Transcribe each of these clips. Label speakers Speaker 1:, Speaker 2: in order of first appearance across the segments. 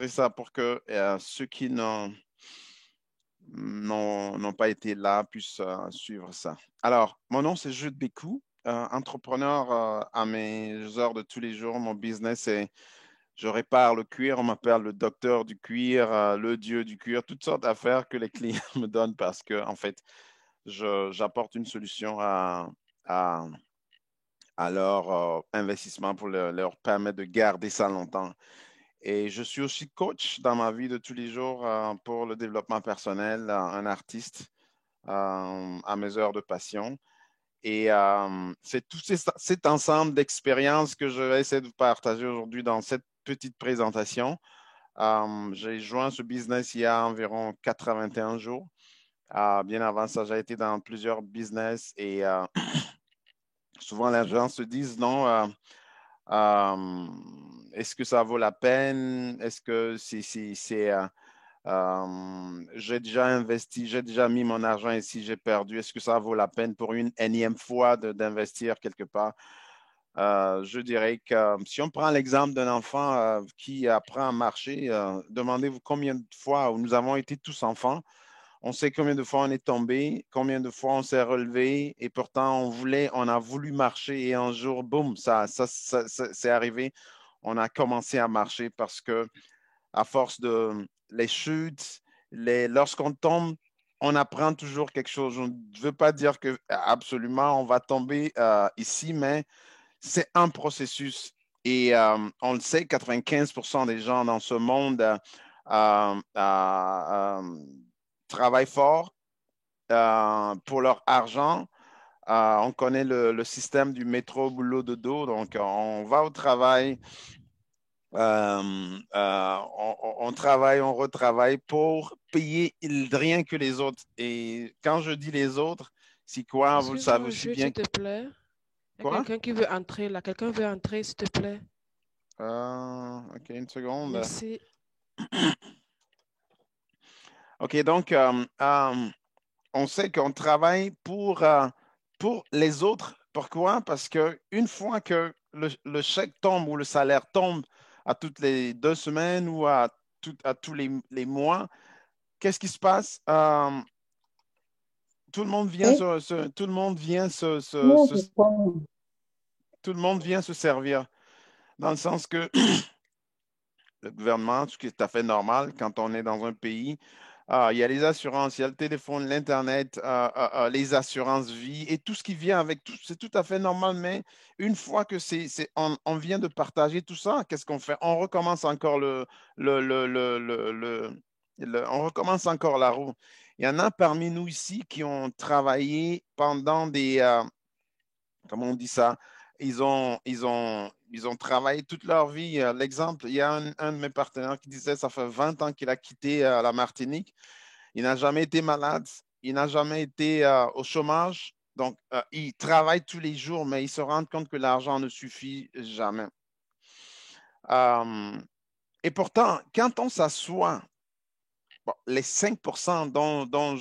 Speaker 1: fais ça pour que ceux qui n'ont pas été là puissent suivre ça. Alors, mon nom, c'est Jude Bécou, entrepreneur à mes heures de tous les jours. Mon business, c'est je répare le cuir. On m'appelle le docteur du cuir, le dieu du cuir, toutes sortes d'affaires que les clients me donnent parce que, en fait, j'apporte une solution à, à leur investissement pour leur permettre de garder ça longtemps. Et je suis aussi coach dans ma vie de tous les jours pour le développement personnel, un artiste à mes heures de passion. Et c'est tout cet ensemble d'expériences que je vais essayer de vous partager aujourd'hui dans cette petite présentation. J'ai joint ce business il y a environ 81 jours. Bien avant ça, j'ai été dans plusieurs business et souvent les gens se disent non, euh, est-ce que ça vaut la peine? Est-ce que j'ai déjà investi, j'ai déjà mis mon argent ici, j'ai perdu. Est-ce que ça vaut la peine pour une énième fois d'investir quelque part? Je dirais que si on prend l'exemple d'un enfant qui apprend à marcher, demandez-vous combien de fois où nous avons été tous enfants. On sait combien de fois on est tombé, combien de fois on s'est relevé, et pourtant on a voulu marcher et un jour, boum, ça c'est arrivé. On a commencé à marcher parce que à force de les chutes, lorsqu'on tombe, on apprend toujours quelque chose. Je ne veux pas dire que absolument on va tomber ici, mais c'est un processus. Et on le sait, 95% des gens dans ce monde travaillent fort pour leur argent. On connaît le système du métro boulot dodo. Donc, on va au travail, on travaille, on retravaille pour payer rien que les autres. Et quand je dis les autres, c'est quoi? Vous le savez
Speaker 2: Excuse-moi,
Speaker 1: aussi
Speaker 2: Jude,
Speaker 1: bien.
Speaker 2: s'il te plaît. Il y a
Speaker 1: Quoi?
Speaker 2: quelqu'un qui veut entrer là. Quelqu'un veut entrer, s'il te plaît.
Speaker 1: OK, une seconde.
Speaker 2: Merci.
Speaker 1: OK, donc, on sait qu'on travaille pour les autres. Pourquoi? Parce que une fois que le chèque tombe ou le salaire tombe à toutes les 2 semaines ou à tous les mois, qu'est-ce qui se passe? Tout le monde vient
Speaker 3: Oui,
Speaker 1: tout le monde vient
Speaker 3: moi, je pense.
Speaker 1: tout le monde vient se servir. Dans le sens que le gouvernement, ce qui est tout à fait normal quand on est dans un pays, il y a les assurances, il y a le téléphone, l'Internet, les assurances vie et tout ce qui vient avec tout, c'est tout à fait normal. Mais une fois que on vient de partager tout ça, qu'est-ce qu'on fait? On recommence encore on recommence encore la roue. Il y en a parmi nous ici qui ont travaillé pendant comment on dit ça? Ils ont travaillé toute leur vie. L'exemple, il y a un de mes partenaires qui disait, ça fait 20 ans qu'il a quitté la Martinique. Il n'a jamais été malade. Il n'a jamais été au chômage. Donc, il travaille tous les jours, mais il se rend compte que l'argent ne suffit jamais. Euh, et pourtant, quand on s'assoit, bon, les 5% dont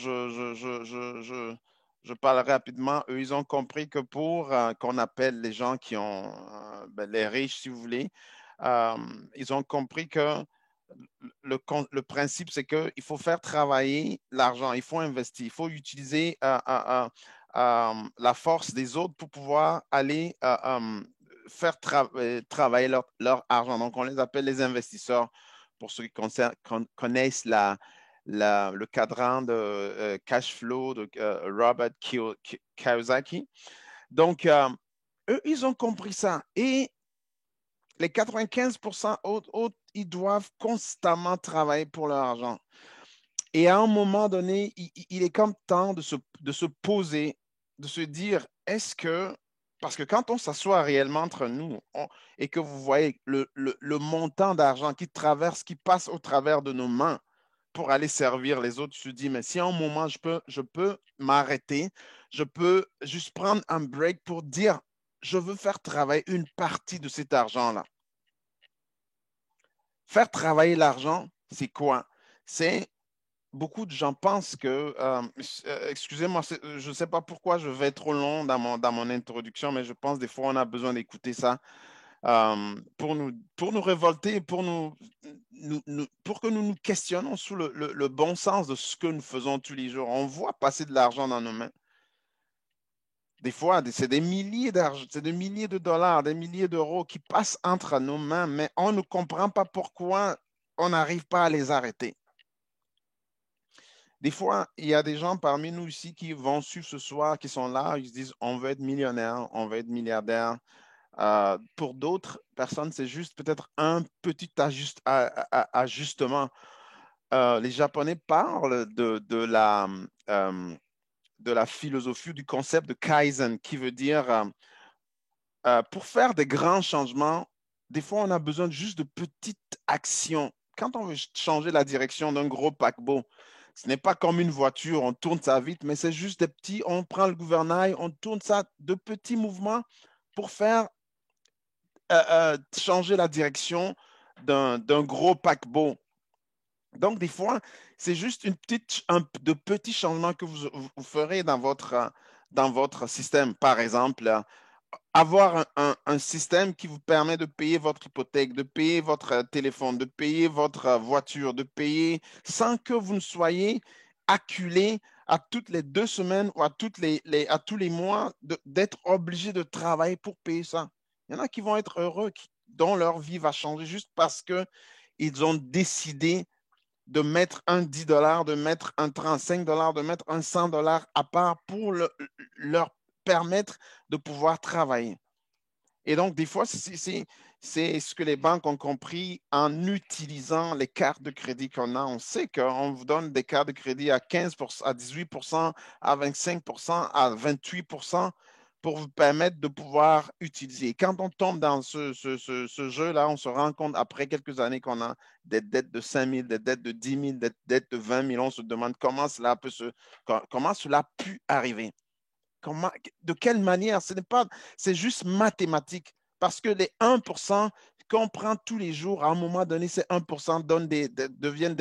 Speaker 1: je parle rapidement, eux, ils ont compris que pour qu'on appelle les gens qui ont, les riches, si vous voulez, euh, ils ont compris que le principe, c'est qu'il faut faire travailler l'argent, il faut investir, il faut utiliser la force des autres pour pouvoir aller faire travailler leur argent. Donc, on les appelle les investisseurs pour ceux qui connaissent le cadran de cash flow de Robert Kiyosaki. Donc, eux, ils ont compris ça. Et les 95% autres, ils doivent constamment travailler pour leur argent. Et à un moment donné, il est comme temps de se poser, de se dire, est-ce que, parce que quand on s'assoit réellement entre nous et que vous voyez le montant d'argent qui traverse, qui passe au travers de nos mains pour aller servir les autres, je me dis, mais si à un moment je peux m'arrêter, je peux juste prendre un break pour dire, je veux faire travailler une partie de cet argent-là. Faire travailler l'argent, c'est quoi? C'est beaucoup de gens pensent que, excusez-moi, je ne sais pas pourquoi je vais trop long dans mon introduction, mais je pense des fois on a besoin d'écouter ça. pour nous révolter, pour que nous nous questionnons sur le bon sens de ce que nous faisons tous les jours. On voit passer de l'argent dans nos mains. Des fois, c'est des milliers d'argent, c'est des milliers de dollars, des milliers d'euros qui passent entre nos mains, mais on ne comprend pas pourquoi on n'arrive pas à les arrêter. Des fois, il y a des gens parmi nous ici qui vont suivre ce soir, qui sont là, ils se disent, on veut être millionnaire, on veut être milliardaire. Pour d'autres personnes, c'est juste peut-être un petit ajustement. Les Japonais parlent de la philosophie, du concept de Kaizen, qui veut dire, pour faire des grands changements, des fois, on a besoin juste de petites actions. Quand on veut changer la direction d'un gros paquebot, ce n'est pas comme une voiture, on tourne ça vite, mais c'est juste des petits, on prend le gouvernail, on tourne ça de petits mouvements pour faire changer la direction d'un gros paquebot. Donc, des fois, c'est juste de petits changements que vous ferez dans votre système. Par exemple, avoir un système qui vous permet de payer votre hypothèque, de payer votre téléphone, de payer votre voiture, de payer sans que vous ne soyez acculé à toutes les 2 semaines ou à tous les mois d'être obligé de travailler pour payer ça. Il y en a qui vont être heureux, dont leur vie va changer juste parce qu'ils ont décidé de mettre un 10 dollars, de mettre un 35 dollars, de mettre un 100 dollars à part pour leur permettre de pouvoir travailler. Et donc, des fois, c'est ce que les banques ont compris en utilisant les cartes de crédit qu'on a. On sait qu'on vous donne des cartes de crédit à 15%, à 18%, à 25%, à 28% pour vous permettre de pouvoir utiliser. Quand on tombe dans ce jeu-là, on se rend compte après quelques années qu'on a des dettes de 5 000, des dettes de 10 000, des dettes de 20 000. On se demande comment cela a pu arriver. De quelle manière? C'est juste mathématique. Parce que les 1% qu'on prend tous les jours, à un moment donné, ces 1% deviennent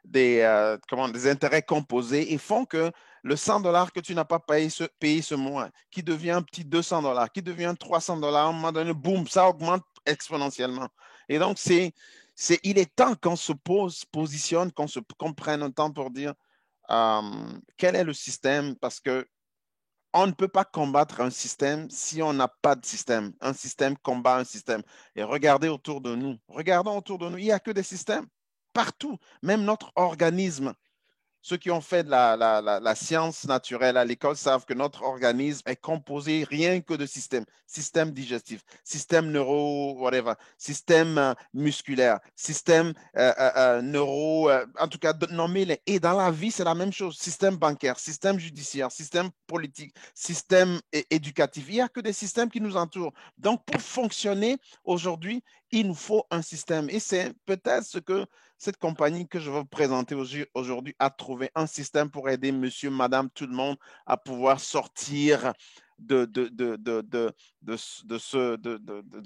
Speaker 1: des intérêts composés et font que le 100 dollars que tu n'as pas payé ce mois, qui devient un petit 200 dollars, qui devient 300 dollars, à un moment donné, boum, ça augmente exponentiellement. Et donc, il est temps qu'on se positionne, qu'on prenne un temps pour dire quel est le système, parce que on ne peut pas combattre un système si on n'a pas de système. Un système combat un système. Et regardez autour de nous. Regardons autour de nous. Il n'y a que des systèmes partout. Même notre organisme. Ceux qui ont fait de la science naturelle à l'école savent que notre organisme est composé rien que de systèmes. Système digestif, système whatever, système musculaire, système en tout cas, nommez-les. Et dans la vie, c'est la même chose. Système bancaire, système judiciaire, système politique, système éducatif. Il n'y a que des systèmes qui nous entourent. Donc, pour fonctionner aujourd'hui, il nous faut un système. Et c'est peut-être ce que cette compagnie que je vais vous présenter aujourd'hui a trouvé un système pour aider monsieur, madame, tout le monde à pouvoir sortir de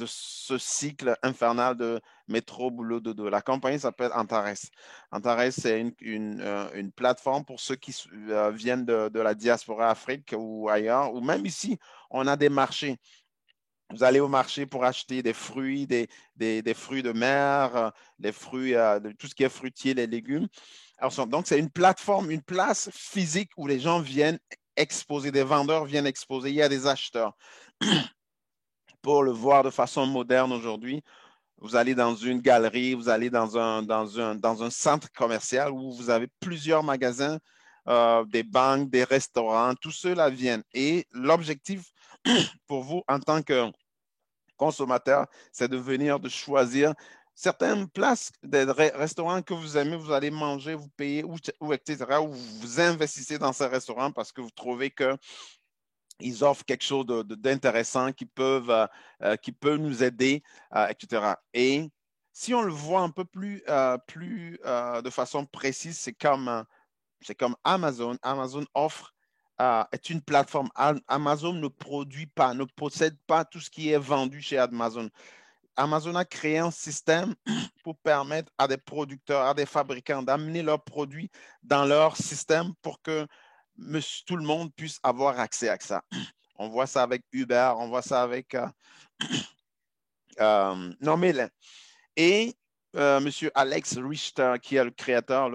Speaker 1: ce cycle infernal de métro, boulot, dodo. La compagnie s'appelle Antares. Antares, c'est une plateforme pour ceux qui viennent de la diaspora Afrique ou ailleurs, ou même ici, on a des marchés. Vous allez au marché pour acheter des fruits, des fruits de mer, les fruits, de tout ce qui est fruitier, les légumes. Alors, donc, c'est une plateforme, une place physique où les gens viennent exposer, des vendeurs viennent exposer, il y a des acheteurs. Pour le voir de façon moderne aujourd'hui, vous allez dans une galerie, vous allez dans un centre commercial où vous avez plusieurs magasins, des banques, des restaurants, tout cela viennent. Et l'objectif pour vous en tant que consommateur, c'est de choisir certaines places, des restaurants que vous aimez, vous allez manger, vous payez, etc., ou vous investissez dans ces restaurants parce que vous trouvez qu'ils offrent quelque chose d'intéressant qui peut nous aider, etc. Et si on le voit un peu plus de façon précise, c'est comme Amazon. Amazon est une plateforme. Amazon ne produit pas, ne possède pas tout ce qui est vendu chez Amazon. Amazon a créé un système pour permettre à des producteurs, à des fabricants d'amener leurs produits dans leur système pour que tout le monde puisse avoir accès à ça. On voit ça avec Uber, on voit ça avec Nommez-les. Et Monsieur Alex Richter, qui est le créateur,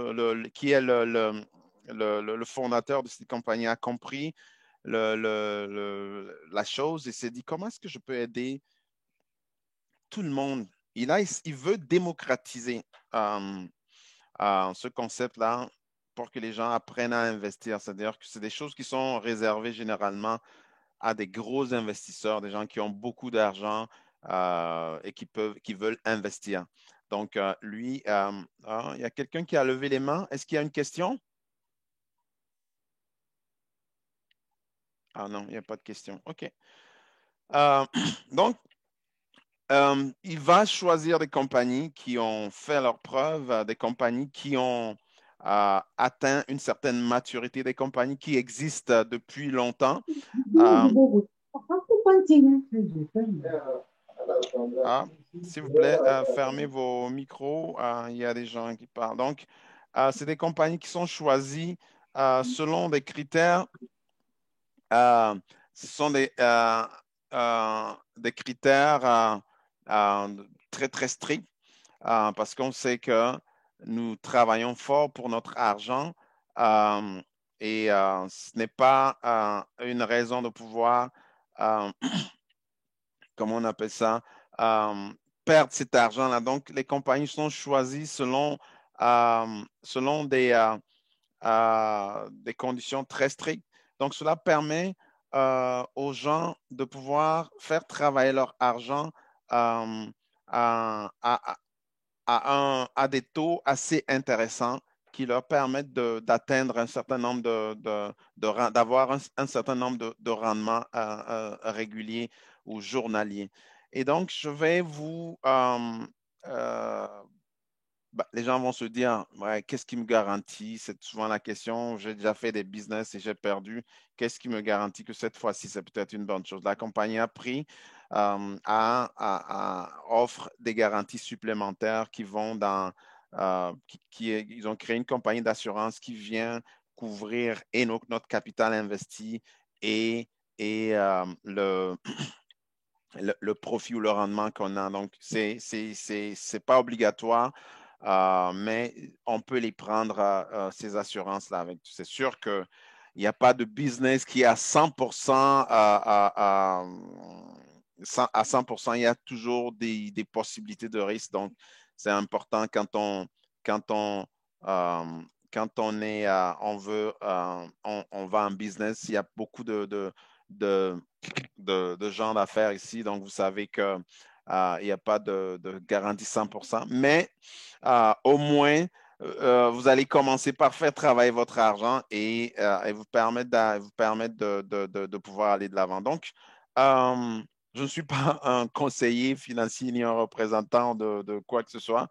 Speaker 1: qui est le fondateur de cette compagnie, a compris la chose et s'est dit comment est-ce que je peux aider tout le monde. Il veut démocratiser ce concept-là pour que les gens apprennent à investir. C'est-à-dire que c'est des choses qui sont réservées généralement à des gros investisseurs, des gens qui ont beaucoup d'argent et qui veulent investir. Donc, lui, il y a quelqu'un qui a levé les mains. Est-ce qu'il y a une question? Ah non, il n'y a pas de question. OK. Donc, il va choisir des compagnies qui ont fait leurs preuves, des compagnies qui ont atteint une certaine maturité, des compagnies qui existent depuis longtemps. S'il vous plaît, fermez vos micros. Il y a des gens qui parlent. Donc, c'est des compagnies qui sont choisies selon des critères. Ce sont des critères très, très stricts parce qu'on sait que nous travaillons fort pour notre argent et ce n'est pas une raison de pouvoir, comment on appelle ça, perdre cet argent-là. Donc, les compagnies sont choisies selon des conditions très strictes. Donc, cela permet aux gens de pouvoir faire travailler leur argent à, à des taux assez intéressants qui leur permettent d'atteindre un certain nombre d'avoir un certain nombre de rendements réguliers ou journaliers. Et donc, je vais vous les gens vont se dire, ouais, qu'est-ce qui me garantit? C'est souvent la question. J'ai déjà fait des business et j'ai perdu. Qu'est-ce qui me garantit que cette fois-ci, c'est peut-être une bonne chose? La compagnie a pris, offre des garanties supplémentaires qui vont ils ont créé une compagnie d'assurance qui vient couvrir et notre capital investi et, le profit ou le rendement qu'on a. Donc, c'est pas obligatoire. Mais on peut les prendre, ces assurances-là. C'est sûr qu'il n'y a pas de business qui est à 100%, à 100%. Il y a toujours des possibilités de risque. Donc, c'est important quand on, euh, quand on est, on va en business, il y a beaucoup de, de gens d'affaires ici. Donc, vous savez que il n'y a pas de garantie 100%, mais au moins, vous allez commencer par faire travailler votre argent et vous permettre, de pouvoir aller de l'avant. Donc, je ne suis pas un conseiller financier ni un représentant de quoi que ce soit.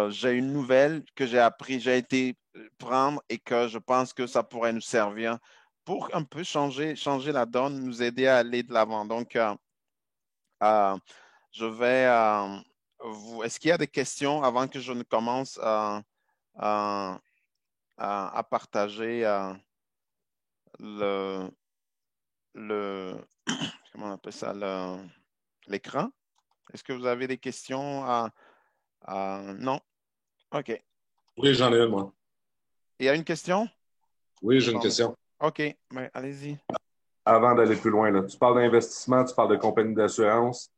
Speaker 1: J'ai une nouvelle que j'ai appris, j'ai été prendre et que je pense que ça pourrait nous servir pour un peu changer la donne, nous aider à aller de l'avant. Donc, euh, je vais Est-ce qu'il y a des questions avant que je ne commence à, à partager le, le, comment on appelle ça, l'écran? Est-ce que vous avez des questions? Non? OK.
Speaker 4: Oui, j'en ai une, moi.
Speaker 1: Il y a une question?
Speaker 4: Oui, j'ai une question.
Speaker 1: OK, mais allez-y.
Speaker 4: Avant d'aller plus loin, là, tu parles d'investissement, tu parles de compagnie d'assurance.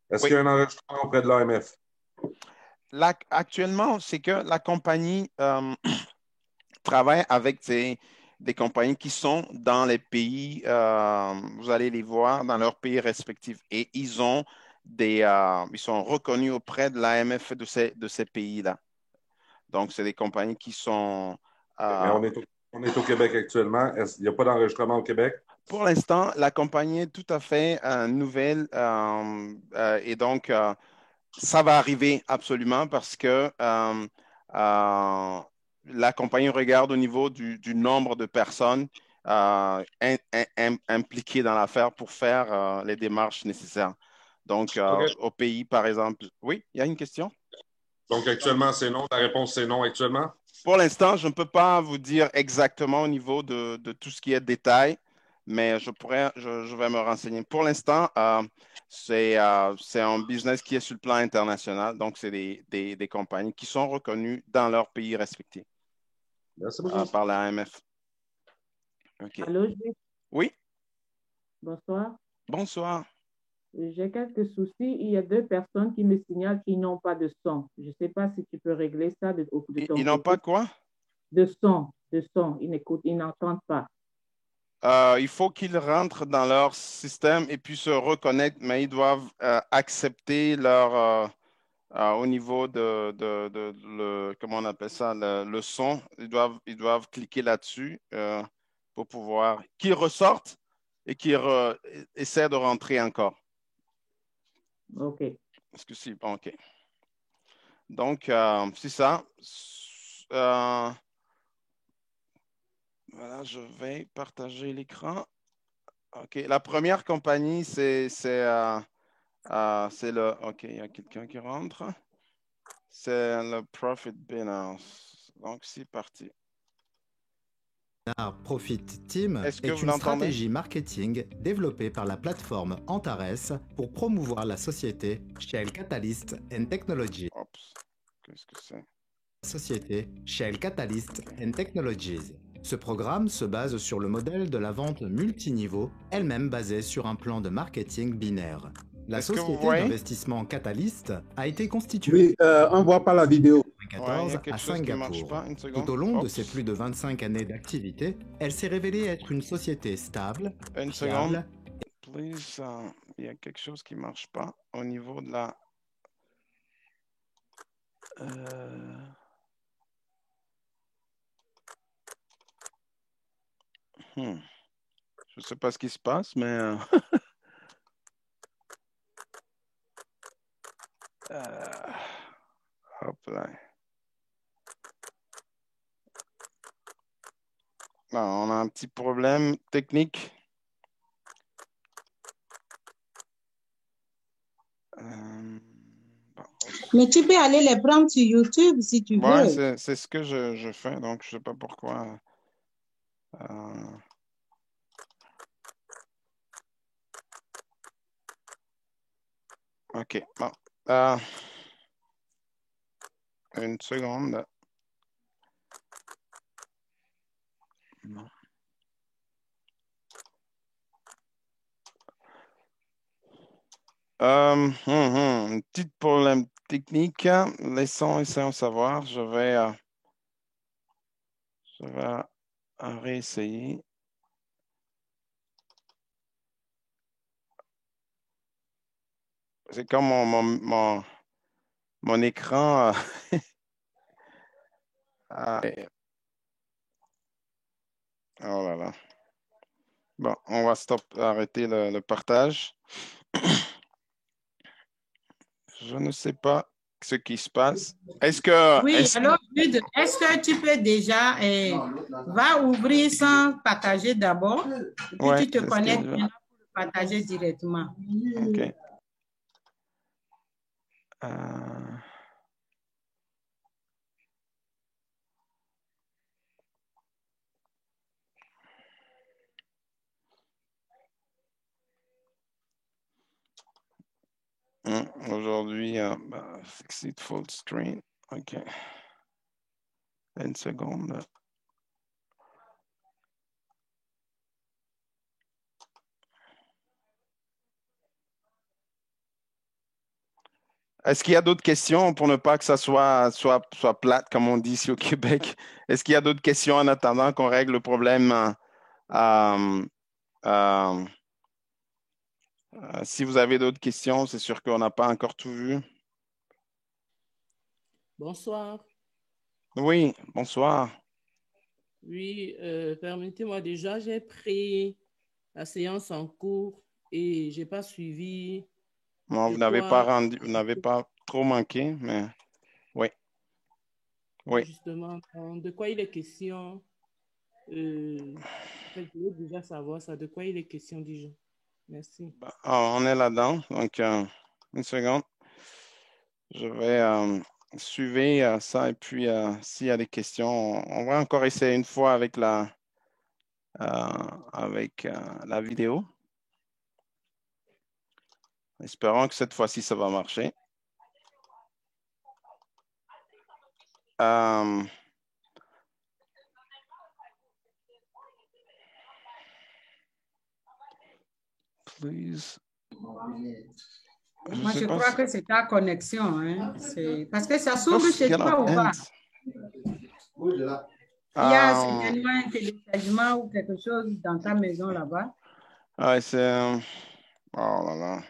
Speaker 4: Est-ce
Speaker 1: Oui.
Speaker 4: qu'il y a un enregistrement auprès de l'AMF?
Speaker 1: Actuellement, c'est que la compagnie travaille avec des compagnies qui sont dans les pays, vous allez les voir dans leurs pays respectifs. Et ils sont reconnus auprès de l'AMF de ces pays-là. Donc, c'est des compagnies qui sont.
Speaker 4: Mais on est au Québec actuellement. Il n'y a pas d'enregistrement au Québec?
Speaker 1: Pour l'instant, la compagnie est tout à fait nouvelle et donc ça va arriver absolument parce que la compagnie regarde au niveau du nombre de personnes impliquées dans l'affaire pour faire les démarches nécessaires. Donc,
Speaker 4: OK.
Speaker 1: au pays, par exemple. Oui, il y a une question?
Speaker 4: Donc, actuellement, c'est non. La réponse, c'est non actuellement?
Speaker 1: Pour l'instant, je ne peux pas vous dire exactement au niveau de tout ce qui est détail, mais je vais me renseigner. Pour l'instant, c'est un business qui est sur le plan international, donc c'est des compagnies qui sont reconnues dans leur pays respectifs
Speaker 4: Merci beaucoup.
Speaker 1: par la AMF. OK.
Speaker 3: Allô, Gilles?
Speaker 1: Oui,
Speaker 3: Bonsoir.
Speaker 1: bonsoir.
Speaker 3: J'ai quelques soucis. Il y a deux personnes qui me signalent qu'ils n'ont pas de son. Je ne sais pas si tu peux régler ça de ton
Speaker 1: Ils n'ont pas
Speaker 3: côté.
Speaker 1: quoi?
Speaker 3: De son, de son. Ils n'écoutent, ils n'entendent pas.
Speaker 1: Il faut qu'ils rentrent dans leur système et puis se reconnectent, mais ils doivent accepter au niveau comment on appelle ça, le son. Ils doivent cliquer là-dessus pour pouvoir, qu'ils ressortent et essaient de rentrer encore.
Speaker 3: OK.
Speaker 1: Est-ce que c'est bon? OK. Donc, c'est ça. Voilà, je vais partager l'écran. OK. La première compagnie, c'est le. OK, il y a quelqu'un qui rentre. C'est le Profit Binance. Donc, c'est parti.
Speaker 5: Profit Team
Speaker 1: Est-ce que
Speaker 5: est
Speaker 1: vous
Speaker 5: une
Speaker 1: l'entendez?
Speaker 5: stratégie marketing développée par la plateforme Antares pour promouvoir la société Shell Catalyst and Technologies.
Speaker 1: Oups. Qu'est-ce que c'est?
Speaker 5: Société Shell Catalyst and Technologies. Ce programme se base sur le modèle de la vente multiniveau, elle-même basée sur un plan de marketing binaire. La
Speaker 1: Est-ce que vous
Speaker 5: société
Speaker 1: voyez?
Speaker 5: d'investissement Catalyst a été constituée
Speaker 6: Oui, on ne voit pas la vidéo.
Speaker 1: Ouais,
Speaker 5: en
Speaker 1: il y a
Speaker 5: 2014
Speaker 1: quelque
Speaker 5: à
Speaker 1: chose qui ne marche
Speaker 5: Singapour.
Speaker 1: pas. Une seconde.
Speaker 5: Tout au long de
Speaker 1: Oups.
Speaker 5: ses plus de 25 années d'activité, elle s'est révélée être une société stable,
Speaker 1: Une
Speaker 5: fiable.
Speaker 1: seconde. Please, il y a quelque chose qui ne marche pas au niveau de la. Je ne sais pas ce qui se passe, mais. Hop là. Non, on a un petit problème technique. Bon.
Speaker 7: Mais tu peux aller les prendre sur YouTube si tu
Speaker 1: Ouais,
Speaker 7: veux.
Speaker 1: c'est ce que je fais, donc je ne sais pas pourquoi. OK, bon. Une seconde. Non. Un petit problème technique. Essayons savoir. Je vais réessayer. C'est comme mon écran. Oh là là. Bon, on va arrêter le partage. Je ne sais pas ce qui se passe.
Speaker 7: Oui, alors, Jude, est-ce que tu peux déjà va ouvrir sans partager d'abord, et puis
Speaker 1: Ouais,
Speaker 7: tu te
Speaker 1: c'est ce que
Speaker 7: connectes
Speaker 1: je-
Speaker 7: maintenant pour le partager directement.
Speaker 1: OK. Aujourd'hui, succeed full screen. OK. Une seconde. Est-ce qu'il y a d'autres questions pour ne pas que ça soit plate, comme on dit ici au Québec? Est-ce qu'il y a d'autres questions en attendant qu'on règle le problème? Si vous avez d'autres questions, c'est sûr qu'on n'a pas encore tout vu.
Speaker 8: Bonsoir.
Speaker 1: Oui, bonsoir.
Speaker 8: Oui, permettez-moi déjà, j'ai pris la séance en cours et je n'ai pas suivi.
Speaker 1: Bon, vous n'avez pas trop manqué, mais oui. Oui.
Speaker 8: Justement, de quoi il est question? En fait, je voulais déjà savoir ça. De quoi il est question déjà? Merci.
Speaker 1: On est là-dedans. Donc, une seconde. Je vais suivre ça et puis s'il y a des questions, on va encore essayer une fois avec avec la vidéo. Espérons que cette fois-ci, ça va marcher. Please.
Speaker 7: Moi, je crois que c'est ta connexion. Hein. Parce que ça s'ouvre chez toi ou pas? Il y a certainement un téléchargement ou quelque chose dans ta maison là-bas.
Speaker 1: Ah, c'est... Oh là là.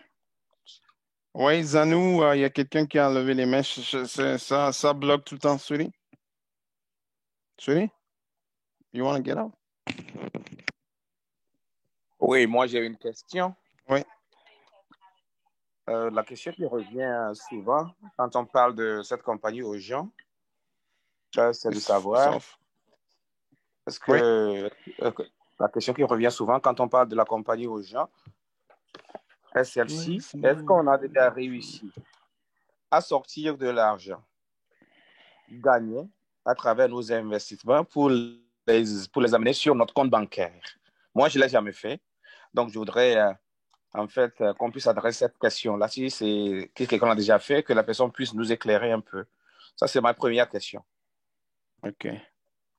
Speaker 1: Oui, Zanou, il y a quelqu'un qui a enlevé les mèches. Ça bloque tout le temps, Sweetie. Sweetie? You want to get out?
Speaker 9: Oui, moi j'ai une question.
Speaker 1: Oui.
Speaker 9: La question qui revient souvent quand on parle de cette compagnie aux gens, c'est de savoir, est-ce que la question qui revient souvent quand on parle de la compagnie aux gens, est celle-ci, est-ce qu'on a déjà réussi à sortir de l'argent gagné à travers nos investissements pour les amener sur notre compte bancaire? Moi, je ne l'ai jamais fait. Donc, je voudrais en fait qu'on puisse adresser cette question-là. Si c'est quelque chose qu'on a déjà fait, que la personne puisse nous éclairer un peu. Ça, c'est ma première question.
Speaker 1: OK.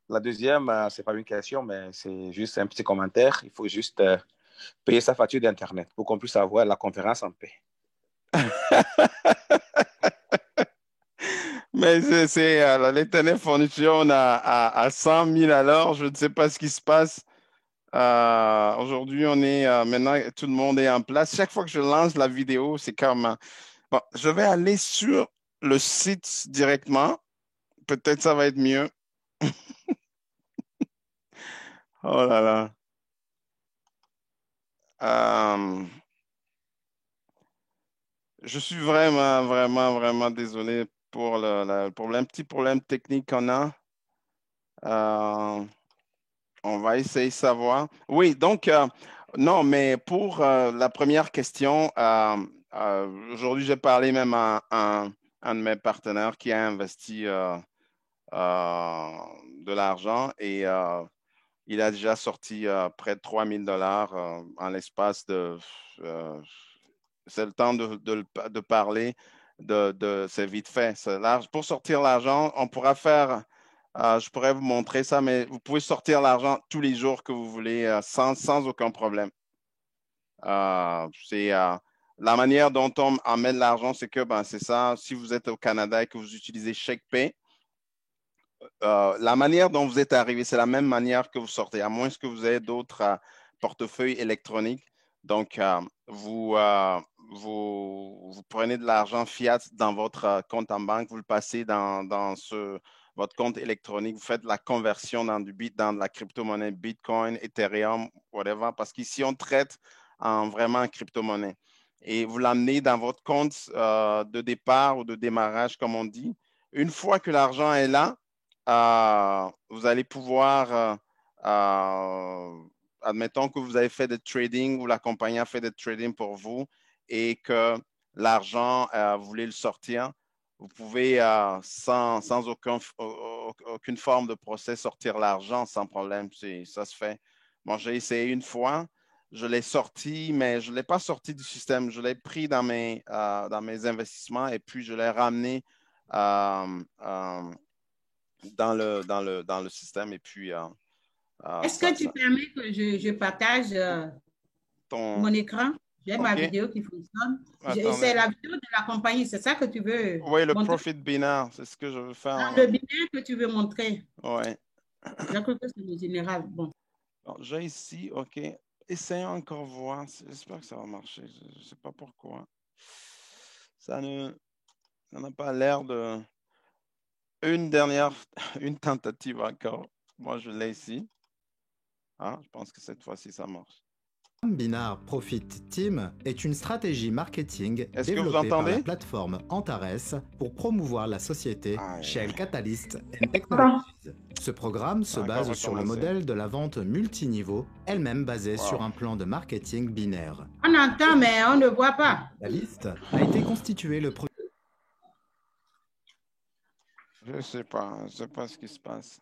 Speaker 9: La deuxième, ce n'est pas une question, mais c'est juste un petit commentaire. Il faut juste payer sa facture d'Internet pour qu'on puisse avoir la conférence en paix.
Speaker 1: Mais c'est l'Internet fonctionne à 100 000 à l'heure. Je ne sais pas ce qui se passe. Aujourd'hui, on est maintenant, tout le monde est en place. Chaque fois que je lance la vidéo, c'est comme... Bon, je vais aller sur le site directement. Peut-être ça va être mieux. Oh là là. Je suis vraiment désolé pour le petit problème technique qu'on a. On va essayer de savoir. Oui, donc, non, mais pour la première question, aujourd'hui, j'ai parlé même à un de mes partenaires qui a investi de l'argent et il a déjà sorti près de 3 000 $ en l'espace de... c'est le temps de parler, c'est vite fait. Pour sortir l'argent, on pourra faire... je pourrais vous montrer ça, mais vous pouvez sortir l'argent tous les jours que vous voulez sans aucun problème. C'est la manière dont on amène l'argent, c'est que c'est ça. Si vous êtes au Canada et que vous utilisez ShakePay, la manière dont vous êtes arrivé, c'est la même manière que vous sortez, à moins que vous ayez d'autres portefeuilles électroniques. Donc, vous prenez de l'argent fiat dans votre compte en banque, vous le passez dans votre compte électronique, vous faites la conversion dans de la crypto-monnaie, Bitcoin, Ethereum, whatever, parce qu'ici, on traite en vraiment crypto-monnaie. Et vous l'amenez dans votre compte de départ ou de démarrage, comme on dit. Une fois que l'argent est là, vous allez pouvoir, admettons que vous avez fait des trading ou la compagnie a fait des trading pour vous et que l'argent, vous voulez le sortir, vous pouvez sans aucune forme de procès sortir l'argent sans problème. Ça se fait. Moi, j'ai essayé une fois, je l'ai sorti, mais je ne l'ai pas sorti du système. Je l'ai pris dans mes investissements et puis je l'ai ramené dans le système et puis
Speaker 7: est-ce que tu permets que je partage mon écran? J'ai ma vidéo qui fonctionne. C'est la vidéo de la compagnie, c'est ça que tu veux
Speaker 1: Oui, le
Speaker 7: montrer?
Speaker 1: profit binaire, c'est ce que je veux faire.
Speaker 7: Le binaire que tu veux montrer.
Speaker 1: Oui.
Speaker 7: J'ai cru que c'est le général. Bon.
Speaker 1: J'ai ici, OK. Essayons encore voir. J'espère que ça va marcher. Je ne sais pas pourquoi. Ça n'a pas l'air de... Une tentative encore. Moi, je l'ai ici. Je pense que cette fois-ci, ça marche.
Speaker 5: Binaire Profit Team est une stratégie marketing développée par la plateforme Antares pour promouvoir la société Shell Catalyst and Technologies. Ce programme se base sur le modèle de la vente multiniveau, elle-même basée sur un plan de marketing binaire.
Speaker 7: On entend, mais on ne voit pas.
Speaker 5: La liste a été constituée le...
Speaker 1: Je ne sais pas ce qui se passe.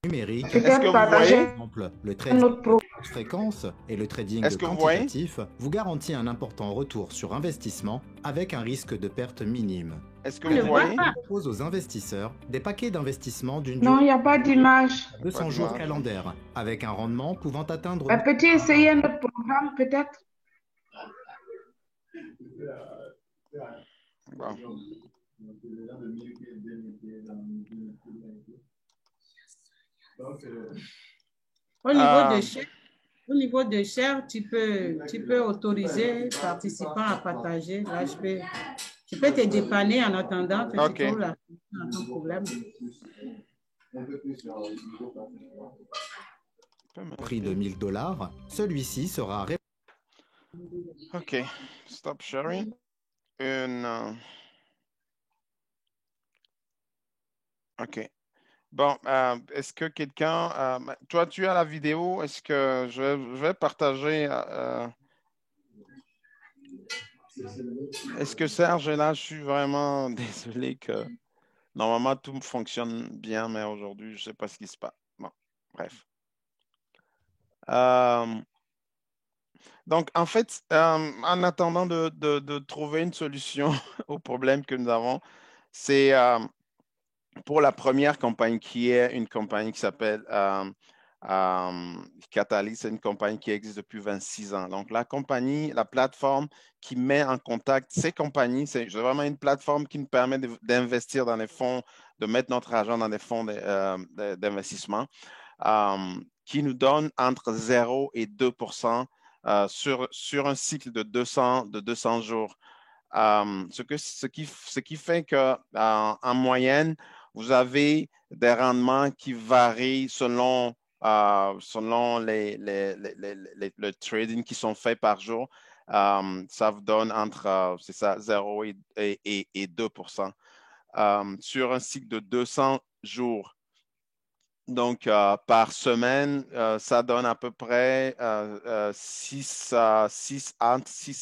Speaker 5: Numérique.
Speaker 1: Est-ce que vous voyez
Speaker 5: Exemple, le trading de fréquence et le trading quantitatif vous garantit un important retour sur investissement avec un risque de perte minime.
Speaker 1: Est-ce que vous voyez?
Speaker 5: On propose aux investisseurs des paquets d'investissement d'une
Speaker 10: durée. Non, il n'y a pas d'image.
Speaker 5: 200 jours calendaires, avec un rendement pouvant atteindre.
Speaker 10: Peux-tu essayer notre programme, peut-être?
Speaker 1: Bon.
Speaker 7: Au niveau de share, tu peux autoriser participants à partager. Là, je peux te dépanner en attendant que tu trouves ton problème.
Speaker 5: Prix de $1000, celui-ci sera.
Speaker 1: OK. Stop sharing. OK. Bon, est-ce que quelqu'un... toi, tu as la vidéo. Est-ce que je vais partager... Est-ce que Serge est là? Je suis vraiment désolé que... Normalement, tout fonctionne bien, mais aujourd'hui, je ne sais pas ce qui se passe. Bon, bref. Donc, en fait, en attendant de trouver une solution au problème que nous avons, c'est pour la première compagnie qui est une compagnie qui s'appelle Catalyst, c'est une compagnie qui existe depuis 26 ans. Donc, la plateforme qui met en contact ces compagnies, c'est vraiment une plateforme qui nous permet d'investir dans les fonds, de mettre notre argent dans des fonds d'investissement, qui nous donne entre 0 et 2% sur un cycle de 200 jours. Ce qui fait qu'en moyenne, vous avez des rendements qui varient selon le trading qui sont faits par jour. Ça vous donne entre 0 et 2% sur un cycle de 200 jours. Donc, par semaine, ça donne à peu près entre 6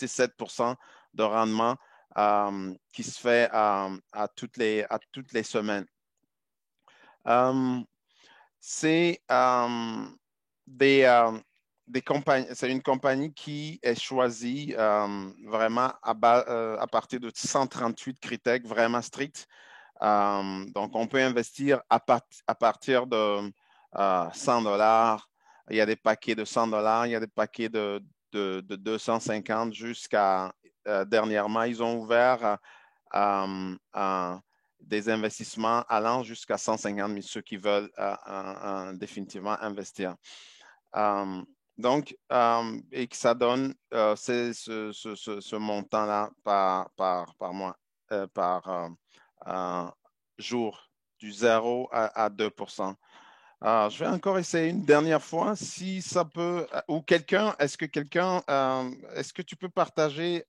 Speaker 1: et 7% de rendement qui se fait à toutes les semaines. C'est des compagnies, c'est une compagnie qui est choisie vraiment à partir de 138 critères vraiment stricts. Donc, on peut investir à partir de $100. Il y a des paquets de $100, il y a des paquets de 250 jusqu'à dernièrement, ils ont ouvert des investissements allant jusqu'à 150 000, ceux qui veulent définitivement investir. Donc, et que ça donne ce montant-là par mois, par jour, du 0 à 2%. Je vais encore essayer une dernière fois, si ça peut, ou quelqu'un, est-ce que tu peux partager,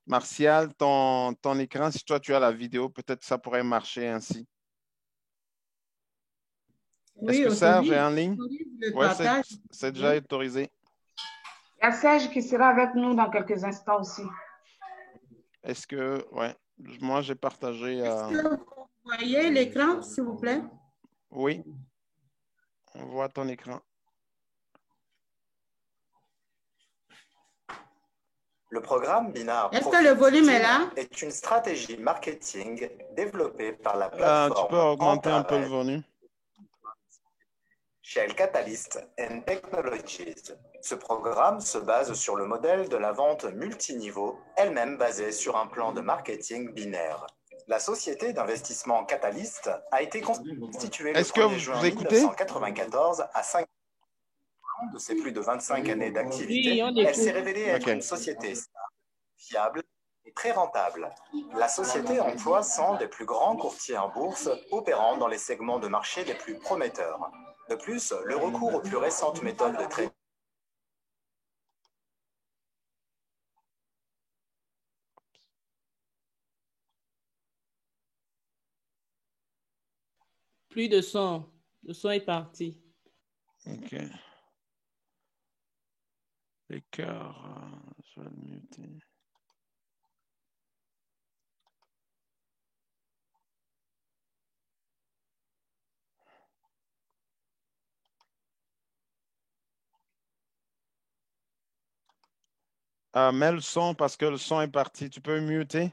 Speaker 1: Martial, ton écran, si toi tu as la vidéo, peut-être que ça pourrait marcher ainsi.
Speaker 7: Oui,
Speaker 1: est-ce que Serge est en ligne?
Speaker 7: Oui,
Speaker 1: c'est déjà autorisé.
Speaker 10: Il y a Serge qui sera avec nous dans quelques instants aussi.
Speaker 1: Est-ce que, ouais, moi j'ai partagé.
Speaker 7: Est-ce que vous voyez l'écran, s'il vous plaît?
Speaker 1: Oui, on voit ton écran.
Speaker 5: Le programme Binard
Speaker 7: Est-ce que le volume est là?
Speaker 5: Est une stratégie marketing développée par la plateforme.
Speaker 1: Tu peux augmenter un peu le volume.
Speaker 5: Shell Catalyst and Technologies. Ce programme se base sur le modèle de la vente multiniveau, elle-même basée sur un plan de marketing binaire. La société d'investissement Catalyst a été constituée le 1er juin 1994 à 5 ans de ses plus de 25 années d'activité. Elle s'est révélée être une société fiable et très rentable. La société emploie 100 des plus grands courtiers en bourse opérant dans les segments de marché les plus prometteurs. De plus, le recours aux plus récentes méthodes de trading
Speaker 8: plus de son. Le son est parti.
Speaker 1: OK. L'écart, je vais le muter. Mets le son parce que le son est parti. Tu peux muter?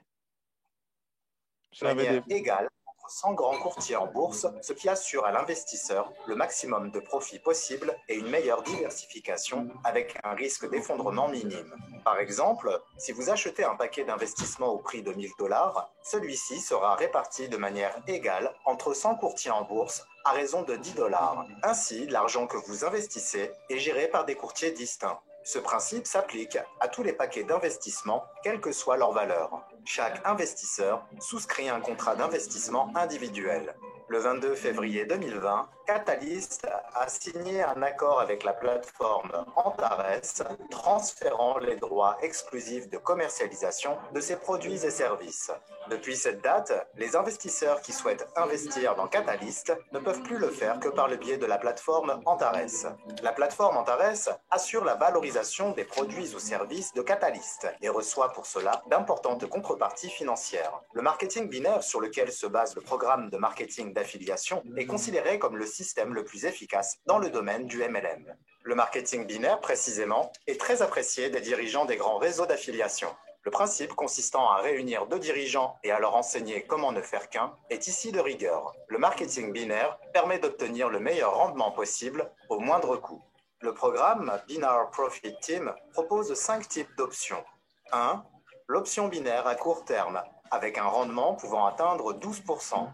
Speaker 5: De manière égale entre 100 grands courtiers en bourse, ce qui assure à l'investisseur le maximum de profit possible et une meilleure diversification avec un risque d'effondrement minime. Par exemple, si vous achetez un paquet d'investissement au prix de 1 000 $, celui-ci sera réparti de manière égale entre 100 courtiers en bourse à raison de 10 $. Ainsi, l'argent que vous investissez est géré par des courtiers distincts. Ce principe s'applique à tous les paquets d'investissement, quelle que soit leur valeur. Chaque investisseur souscrit un contrat d'investissement individuel. Le 22 février 2020, Catalyst a signé un accord avec la plateforme Antares, transférant les droits exclusifs de commercialisation de ses produits et services. Depuis cette date, les investisseurs qui souhaitent investir dans Catalyst ne peuvent plus le faire que par le biais de la plateforme Antares. La plateforme Antares assure la valorisation des produits ou services de Catalyst et reçoit pour cela d'importantes contreparties financières. Le marketing binaire sur lequel se base le programme de marketing d'affiliation est considéré comme le système le plus efficace dans le domaine du MLM. Le marketing binaire, précisément, est très apprécié des dirigeants des grands réseaux d'affiliation. Le principe consistant à réunir deux dirigeants et à leur enseigner comment ne faire qu'un est ici de rigueur. Le marketing binaire permet d'obtenir le meilleur rendement possible au moindre coût. Le programme Binar Profit Team propose 5 types d'options. 1. L'option binaire à court terme, avec un rendement pouvant atteindre 12%.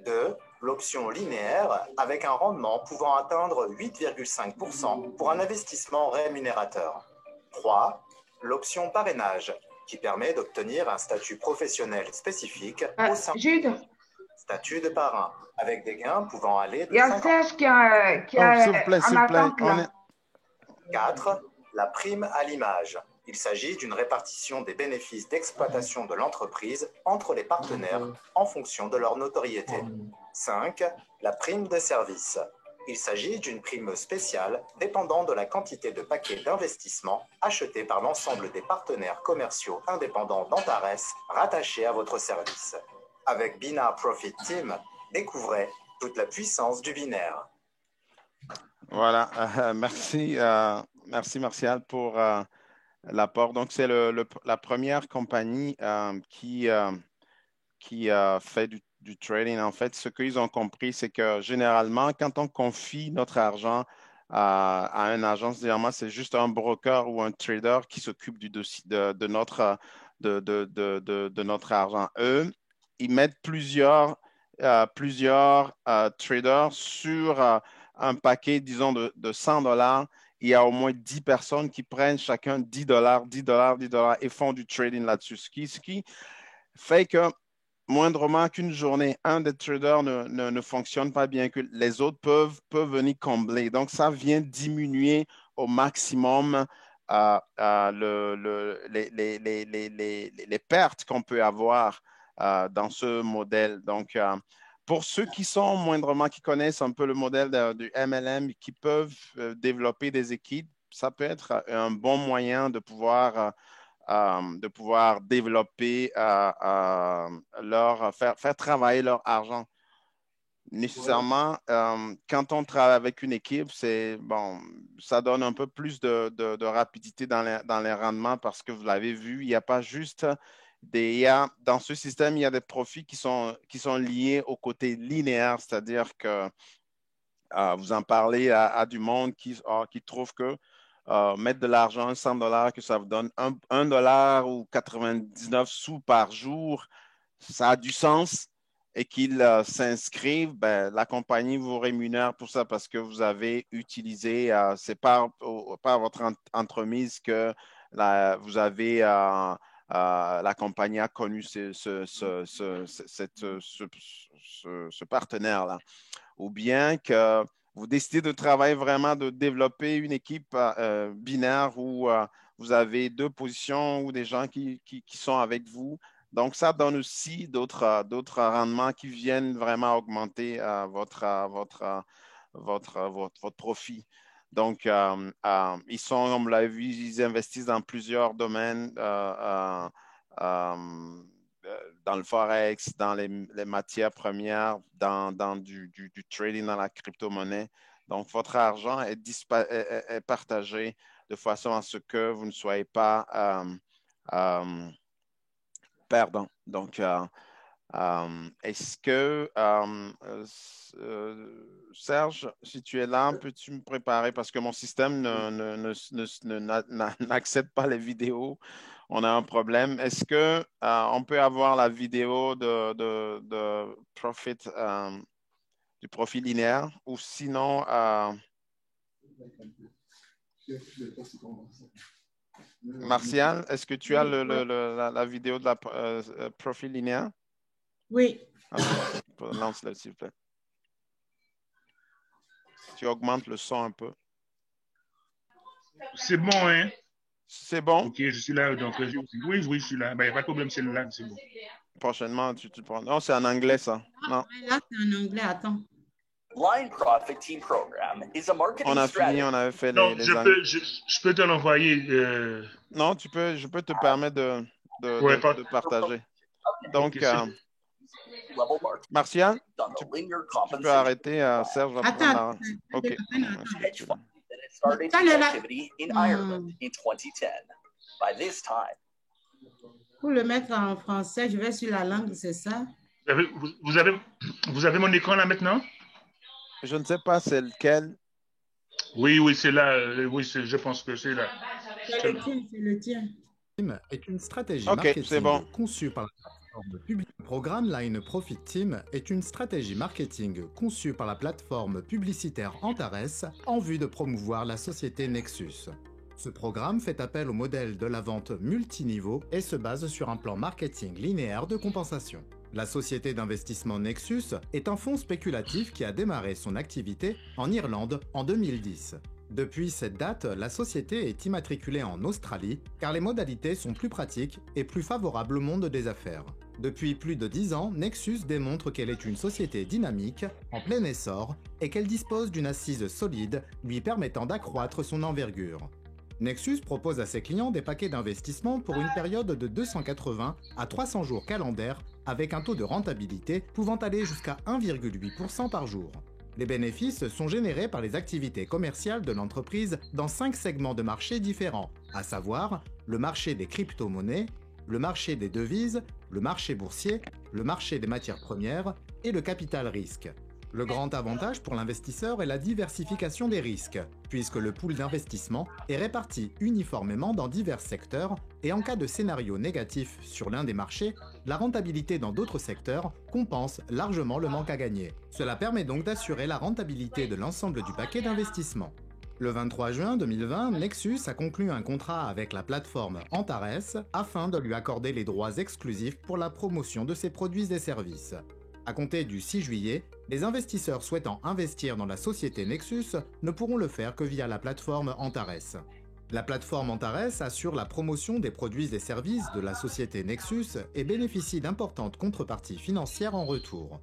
Speaker 5: 2. L'option linéaire, avec un rendement pouvant atteindre 8,5% pour un investissement rémunérateur. 3. L'option parrainage, qui permet d'obtenir un statut professionnel spécifique au sein du statut de parrain, avec des gains pouvant aller de
Speaker 10: Il y a Serge qui a
Speaker 1: s'il vous plaît, s'il vous plaît.
Speaker 5: 4. La prime à l'image. Il s'agit d'une répartition des bénéfices d'exploitation de l'entreprise entre les partenaires en fonction de leur notoriété. 5. La prime de service. Il s'agit d'une prime spéciale dépendant de la quantité de paquets d'investissement achetés par l'ensemble des partenaires commerciaux indépendants d'Antares rattachés à votre service. Avec Binar Profit Team, découvrez toute la puissance du binaire.
Speaker 1: Voilà, merci Martial pour l'apport. Donc, c'est la première compagnie qui fait du trading. En fait, ce qu'ils ont compris, c'est que généralement, quand on confie notre argent à une agence, généralement, c'est juste un broker ou un trader qui s'occupe du dossier de notre argent. Eux, ils mettent plusieurs traders sur un paquet, disons, de 100 $. Il y a au moins 10 personnes qui prennent chacun 10 $, 10 $, 10 $ et font du trading là-dessus. Ce qui fait que moindrement qu'une journée, un des traders ne fonctionne pas bien, que les autres peuvent venir combler. Donc, ça vient diminuer au maximum les pertes qu'on peut avoir dans ce modèle. Donc, pour ceux qui connaissent un peu le modèle du MLM, qui peuvent développer des équipes, ça peut être un bon moyen de pouvoir développer faire travailler leur argent. Nécessairement, quand on travaille avec une équipe, ça donne un peu plus de rapidité dans les rendements parce que vous l'avez vu, il n'y a pas juste dans ce système, il y a des profits qui sont liés au côté linéaire, c'est-à-dire que vous en parlez à du monde qui trouve que mettre de l'argent, 100 $, que ça vous donne 1 $ ou 99 sous par jour, ça a du sens et qu'ils s'inscrivent, la compagnie vous rémunère pour ça parce que vous avez utilisé, c'est par votre entremise que vous avez, la compagnie a connu ce partenaire-là. Ou bien que vous décidez de travailler vraiment, de développer une équipe binaire où vous avez 2 positions ou des gens qui sont avec vous. Donc, ça donne aussi d'autres rendements qui viennent vraiment augmenter votre votre profit. Donc, ils sont, on l'a vu, ils investissent dans plusieurs domaines, dans le forex, dans les matières premières, dans du trading dans la crypto-monnaie. Donc, votre argent est partagé de façon à ce que vous ne soyez pas perdant. Donc, est-ce que, Serge, si tu es là, peux-tu me préparer parce que mon système n'accepte pas les vidéos. On a un problème. Est-ce que on peut avoir la vidéo de profit, du profit linéaire ou sinon Martial, est-ce que tu as la vidéo de la profil linéaire?
Speaker 7: Oui.
Speaker 1: Lance-le, s'il vous plaît. Tu augmentes le son un peu.
Speaker 11: C'est bon, hein?
Speaker 1: C'est bon?
Speaker 11: Ok, je suis là. Donc, oui, je suis là. Il n'y a pas de problème, c'est là, c'est bon.
Speaker 1: Prochainement, tu prends. Non, c'est en anglais, ça. Non.
Speaker 7: Là, c'est en anglais, attends.
Speaker 12: Line Profit Team Program is a marketing
Speaker 1: on a fini, on avait fait les
Speaker 11: je peux te l'envoyer.
Speaker 1: Non, je peux te permettre de partager. Donc, Martial, tu peux arrêter, Serge va prendre la... OK.
Speaker 7: Pour le mettre en français, je vais sur la langue, c'est ça?
Speaker 11: Vous avez mon écran là maintenant?
Speaker 1: Je ne sais pas c'est lequel.
Speaker 11: Oui, c'est là. Oui, je pense que c'est là.
Speaker 7: C'est le tien.
Speaker 5: Est une stratégie marketing conçue par la plateforme publique. Le programme Line Profit Team est une stratégie marketing conçue par la plateforme publicitaire Antares en vue de promouvoir la société Nexus. Ce programme fait appel au modèle de la vente multiniveau et se base sur un plan marketing linéaire de compensation. La société d'investissement Nexus est un fonds spéculatif qui a démarré son activité en Irlande en 2010. Depuis cette date, la société est immatriculée en Australie car les modalités sont plus pratiques et plus favorables au monde des affaires. Depuis plus de 10 ans, Nexus démontre qu'elle est une société dynamique, en plein essor, et qu'elle dispose d'une assise solide lui permettant d'accroître son envergure. Nexus propose à ses clients des paquets d'investissement pour une période de 280 à 300 jours calendaires avec un taux de rentabilité pouvant aller jusqu'à 1,8% par jour. Les bénéfices sont générés par les activités commerciales de l'entreprise dans 5 segments de marché différents, à savoir le marché des crypto-monnaies, le marché des devises, le marché boursier, le marché des matières premières et le capital risque. Le grand avantage pour l'investisseur est la diversification des risques, puisque le pool d'investissement est réparti uniformément dans divers secteurs et en cas de scénario négatif sur l'un des marchés, la rentabilité dans d'autres secteurs compense largement le manque à gagner. Cela permet donc d'assurer la rentabilité de l'ensemble du paquet d'investissement. Le 23 juin 2020, Nexus a conclu un contrat avec la plateforme Antares afin de lui accorder les droits exclusifs pour la promotion de ses produits et services. À compter du 6 juillet, les investisseurs souhaitant investir dans la société Nexus ne pourront le faire que via la plateforme Antares. La plateforme Antares assure la promotion des produits et services de la société Nexus et bénéficie d'importantes contreparties financières en retour.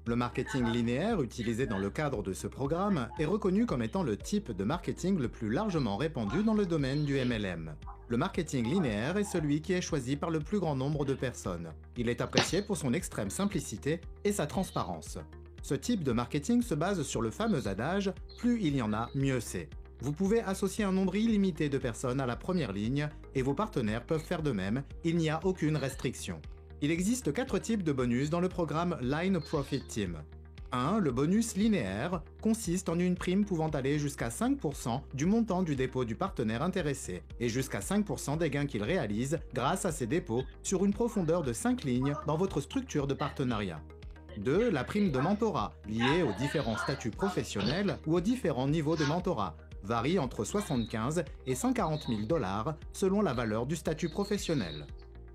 Speaker 5: Le marketing linéaire utilisé dans le cadre de ce programme est reconnu comme étant le type de marketing le plus largement répandu dans le domaine du MLM. Le marketing linéaire est celui qui est choisi par le plus grand nombre de personnes. Il est apprécié pour son extrême simplicité et sa transparence. Ce type de marketing se base sur le fameux adage « plus il y en a, mieux c'est ». Vous pouvez associer un nombre illimité de personnes à la première ligne et vos partenaires peuvent faire de même, il n'y a aucune restriction. Il existe 4 types de bonus dans le programme Line Profit Team. 1. Le bonus linéaire consiste en une prime pouvant aller jusqu'à 5% du montant du dépôt du partenaire intéressé et jusqu'à 5% des gains qu'il réalise grâce à ses dépôts sur une profondeur de 5 lignes dans votre structure de partenariat. 2. La prime de mentorat, liée aux différents statuts professionnels ou aux différents niveaux de mentorat, varie entre 75 et 140 000 $ selon la valeur du statut professionnel.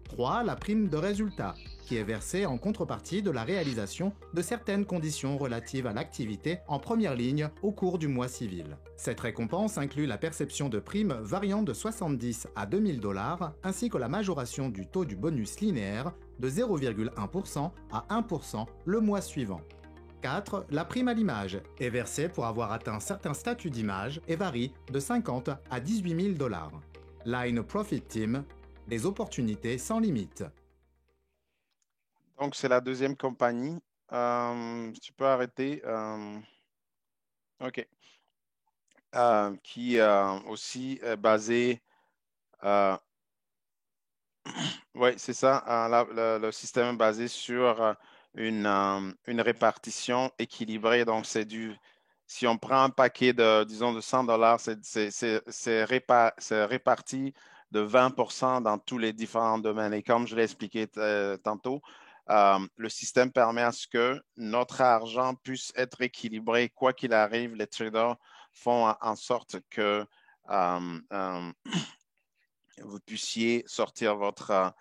Speaker 5: 3. La prime de résultat, qui est versée en contrepartie de la réalisation de certaines conditions relatives à l'activité en première ligne au cours du mois civil. Cette récompense inclut la perception de primes variant de 70 à 2000 $ ainsi que la majoration du taux du bonus linéaire de 0,1% à 1% le mois suivant. 4. La prime à l'image est versée pour avoir atteint certains statuts d'image et varie de 50 à 18 000 $. Line Profit Team, des opportunités sans limite.
Speaker 1: Donc, c'est la deuxième compagnie. Tu peux arrêter. OK. Qui aussi est basée. Oui, c'est ça. Le système est basé sur une répartition équilibrée. Donc, si on prend un paquet de, disons, de $100, c'est réparti de 20% dans tous les différents domaines. Et comme je l'ai expliqué tantôt, le système permet à ce que notre argent puisse être équilibré. Quoi qu'il arrive, les traders font en sorte que vous puissiez sortir votre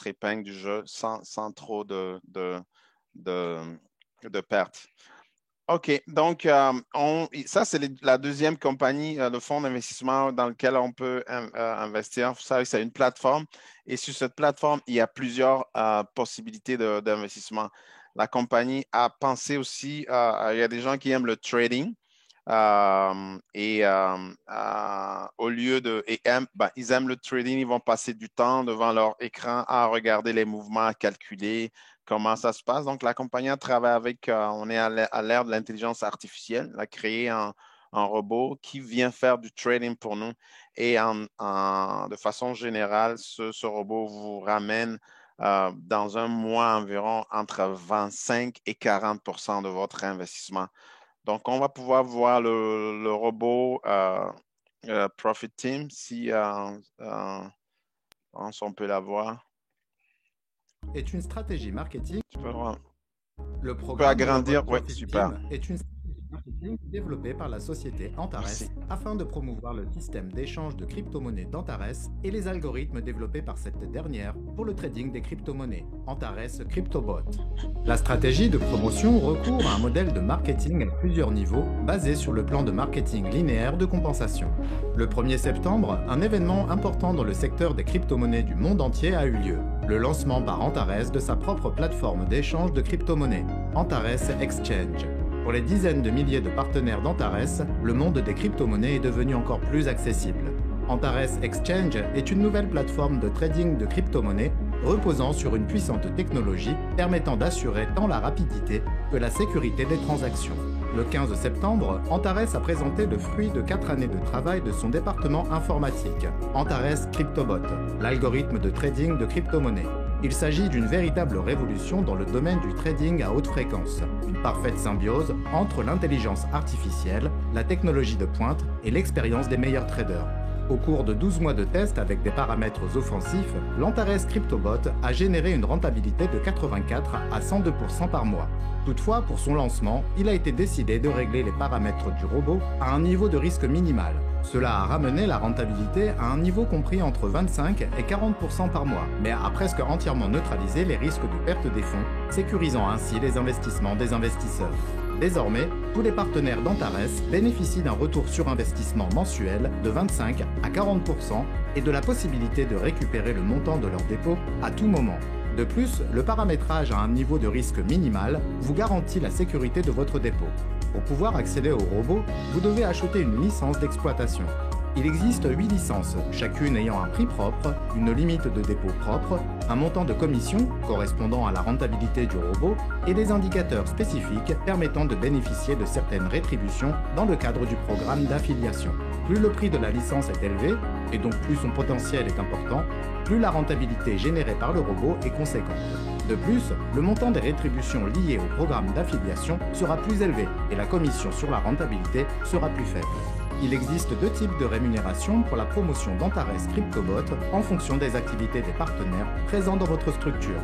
Speaker 1: épingle du jeu sans trop de pertes. OK, donc ça, c'est la deuxième compagnie, le fonds d'investissement dans lequel on peut investir. Vous savez, c'est une plateforme et sur cette plateforme, il y a plusieurs possibilités d'investissement. La compagnie a pensé aussi, il y a des gens qui aiment le trading au lieu de, ils aiment le trading, ils vont passer du temps devant leur écran à regarder les mouvements, à calculer comment ça se passe. Donc, la compagnie travaille avec, on est à l'ère de l'intelligence artificielle. Elle a créé un robot qui vient faire du trading pour nous. Et de façon générale, ce robot vous ramène dans un mois environ entre 25 et 40% de votre investissement. Donc, on va pouvoir voir le robot Profit Team si on peut la voir.
Speaker 5: Est une stratégie marketing.
Speaker 1: Tu peux voir.
Speaker 5: Le programme
Speaker 1: agrandir, oui, super.
Speaker 5: Est une stratégie marketing développée par la société Antares afin de promouvoir le système d'échange de crypto-monnaies d'Antares et les algorithmes développés par cette dernière pour le trading des crypto-monnaies, Antares CryptoBot. La stratégie de promotion recourt à un modèle de marketing à plusieurs niveaux basé sur le plan de marketing linéaire de compensation. Le 1er septembre, un événement important dans le secteur des crypto-monnaies du monde entier a eu lieu. Le lancement par Antares de sa propre plateforme d'échange de crypto-monnaies, Antares Exchange. Pour les dizaines de milliers de partenaires d'Antares, le monde des crypto-monnaies est devenu encore plus accessible. Antares Exchange est une nouvelle plateforme de trading de crypto-monnaies reposant sur une puissante technologie permettant d'assurer tant la rapidité que la sécurité des transactions. Le 15 septembre, Antares a présenté le fruit de 4 années de travail de son département informatique, Antares CryptoBot, l'algorithme de trading de crypto-monnaies. Il s'agit d'une véritable révolution dans le domaine du trading à haute fréquence, une parfaite symbiose entre l'intelligence artificielle, la technologie de pointe et l'expérience des meilleurs traders. Au cours de 12 mois de tests avec des paramètres offensifs, l'Antares CryptoBot a généré une rentabilité de 84 à 102% par mois. Toutefois, pour son lancement, il a été décidé de régler les paramètres du robot à un niveau de risque minimal. Cela a ramené la rentabilité à un niveau compris entre 25 et 40% par mois, mais a presque entièrement neutralisé les risques de perte des fonds, sécurisant ainsi les investissements des investisseurs. Désormais, tous les partenaires d'Antares bénéficient d'un retour sur investissement mensuel de 25 à 40% et de la possibilité de récupérer le montant de leur dépôt à tout moment. De plus, le paramétrage à un niveau de risque minimal vous garantit la sécurité de votre dépôt. Pour pouvoir accéder au robot, vous devez acheter une licence d'exploitation. Il existe 8 licences, chacune ayant un prix propre, une limite de dépôt propre, un montant de commission correspondant à la rentabilité du robot et des indicateurs spécifiques permettant de bénéficier de certaines rétributions dans le cadre du programme d'affiliation. Plus le prix de la licence est élevé, et donc plus son potentiel est important, plus la rentabilité générée par le robot est conséquente. De plus, le montant des rétributions liées au programme d'affiliation sera plus élevé et la commission sur la rentabilité sera plus faible. Il existe 2 types de rémunération pour la promotion d'Antares CryptoBot en fonction des activités des partenaires présents dans votre structure.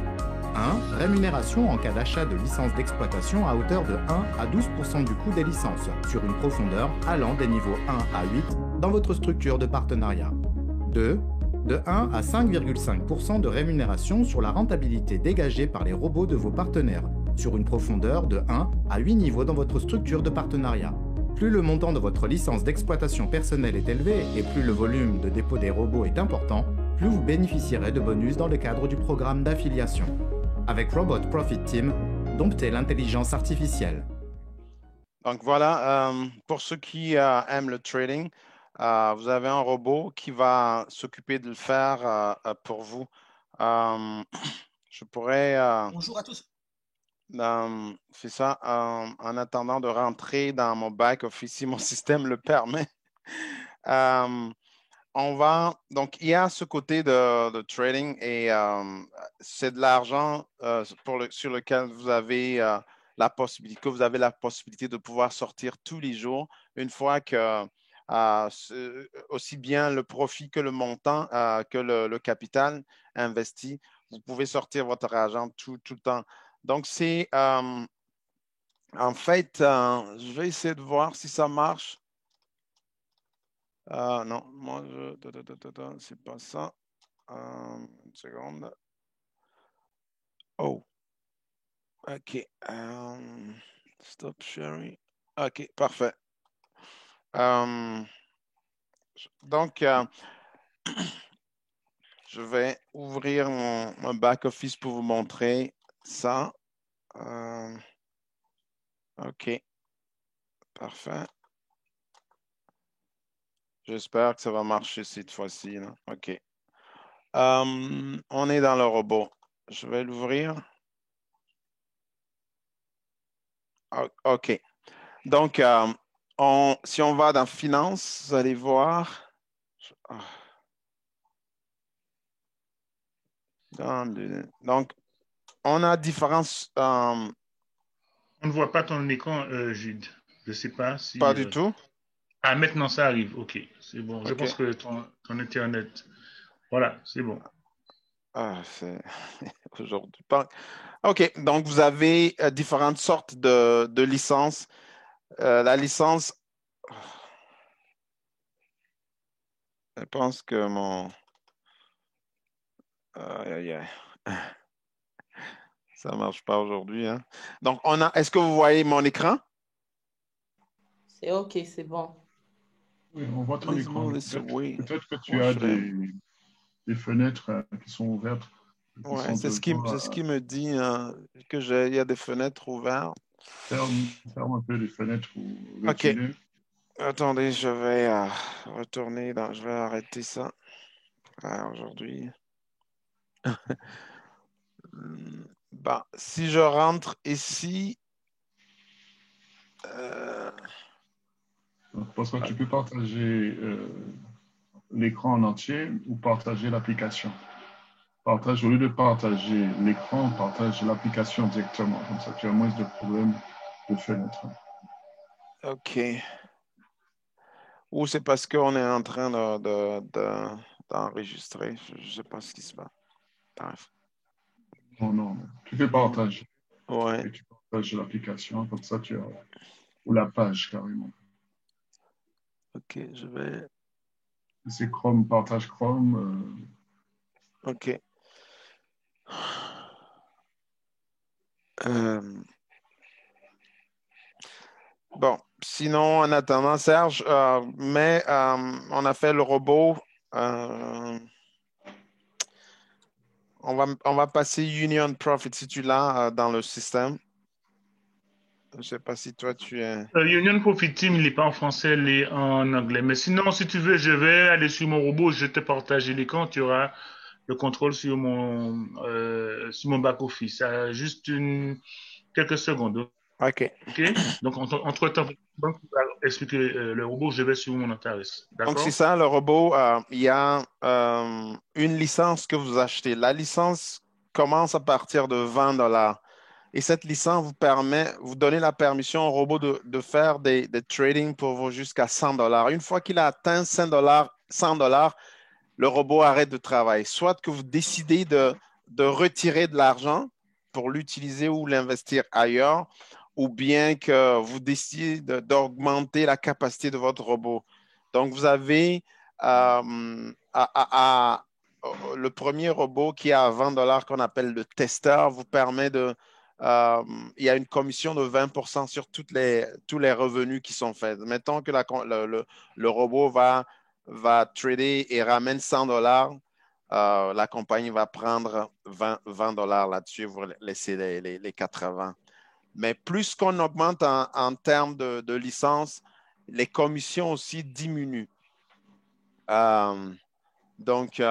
Speaker 5: 1. Rémunération en cas d'achat de licences d'exploitation à hauteur de 1 à 12% du coût des licences, sur une profondeur allant des niveaux 1 à 8 dans votre structure de partenariat. 2. De 1 à 5,5% de rémunération sur la rentabilité dégagée par les robots de vos partenaires, sur une profondeur de 1 à 8 niveaux dans votre structure de partenariat. Plus le montant de votre licence d'exploitation personnelle est élevé et plus le volume de dépôt des robots est important, plus vous bénéficierez de bonus dans le cadre du programme d'affiliation. Avec Robot Profit Team, dompter l'intelligence artificielle.
Speaker 1: Donc voilà, pour ceux qui aiment le trading, vous avez un robot qui va s'occuper de le faire pour vous. Je pourrais...
Speaker 13: Bonjour à tous.
Speaker 1: C'est ça, en attendant de rentrer dans mon back office, si mon système le permet. Donc, il y a ce côté de trading et c'est de l'argent sur lequel vous avez la possibilité de pouvoir sortir tous les jours une fois que aussi bien le profit que le montant, que le capital investi, vous pouvez sortir votre argent tout le temps. Donc, c'est en fait, je vais essayer de voir si ça marche. Non, moi, c'est pas ça. Une seconde. Oh, OK. Stop sharing. OK, parfait. Donc, je vais ouvrir mon back-office pour vous montrer ça. OK, parfait. J'espère que ça va marcher cette fois-ci. OK. On est dans le robot. Je vais l'ouvrir. OK. Donc, si on va dans Finance, vous allez voir. Donc, on a différents...
Speaker 11: On ne voit pas ton écran, Jude. Je ne sais pas si...
Speaker 1: Pas du tout.
Speaker 11: Ah, maintenant ça arrive. OK, c'est bon. Okay. Je pense que ton Internet... Voilà, c'est bon.
Speaker 1: Ah, c'est aujourd'hui pas... OK, donc vous avez différentes sortes de licences. La licence... Je pense que mon... Ça ne marche pas aujourd'hui. Hein? Donc, est-ce que vous voyez mon écran?
Speaker 8: C'est OK, c'est bon.
Speaker 14: Oui, on voit ton écran. Peut-être que tu as des fenêtres qui sont ouvertes.
Speaker 1: Oui, c'est ce qui me dit qu'il y a des fenêtres ouvertes.
Speaker 14: Ferme un peu les fenêtres.
Speaker 1: OK. Attendez, je vais retourner. Je vais arrêter ça aujourd'hui. Bah, si je rentre ici...
Speaker 14: Parce que tu peux partager l'écran en entier ou partager l'application. Au lieu de partager l'écran, partage l'application directement. Comme ça, tu as moins de problèmes de fenêtre.
Speaker 1: OK. Ou c'est parce qu'on est en train d'enregistrer. Je ne sais pas ce qui se passe. Bref.
Speaker 14: Non. Tu peux partager.
Speaker 1: Ouais.
Speaker 14: Et tu partages l'application. Comme ça, tu as... Ou la page, carrément.
Speaker 1: OK, je vais...
Speaker 14: C'est Chrome, partage Chrome.
Speaker 1: OK. Bon, sinon, en attendant, Serge, on a fait le robot. On va passer Union Profit si tu l'as dans le système. Je ne sais pas si toi tu es...
Speaker 11: Union Profit Team, il n'est pas en français, il est en anglais. Mais sinon, si tu veux, je vais aller sur mon robot, je vais te partager l'écran, tu auras le contrôle sur mon back-office. Juste quelques secondes.
Speaker 1: OK.
Speaker 11: Donc, entre-temps, tu vas expliquer le robot, je vais sur mon Antares.
Speaker 1: Donc, c'est ça, le robot, il y a une licence que vous achetez. La licence commence à partir de 20 $. Et cette licence vous donne la permission au robot de faire des trading pour vous jusqu'à 100 $. Une fois qu'il a atteint 100 $, le robot arrête de travailler. Soit que vous décidez de retirer de l'argent pour l'utiliser ou l'investir ailleurs, ou bien que vous décidez d'augmenter la capacité de votre robot. Donc, vous avez le premier robot qui est à 20 $ qu'on appelle le testeur, vous permet de... il y a une commission de 20% sur tous les revenus qui sont faits. Mettons que le robot va trader et ramène 100 $. La compagnie va prendre 20 $ là-dessus, vous laissez les 80. Mais plus qu'on augmente en termes de licence, les commissions aussi diminuent. Donc,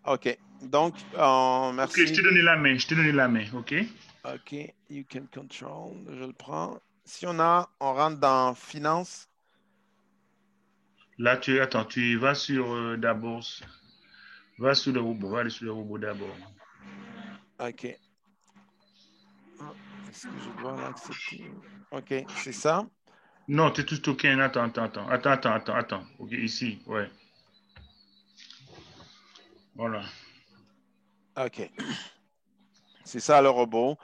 Speaker 1: OK. Donc, merci.
Speaker 11: OK, je t'ai donné la main. OK?
Speaker 1: OK. You can control. Je le prends. Si on rentre dans finance.
Speaker 11: Là, tu vas sur d'abord. Va sur le robot. Va aller sur le robot d'abord.
Speaker 1: OK. Est-ce que je dois l'accepter? OK, c'est ça?
Speaker 11: Non, tu es tout OK. Attends. OK, ici, ouais. Voilà.
Speaker 1: OK. C'est ça le robot.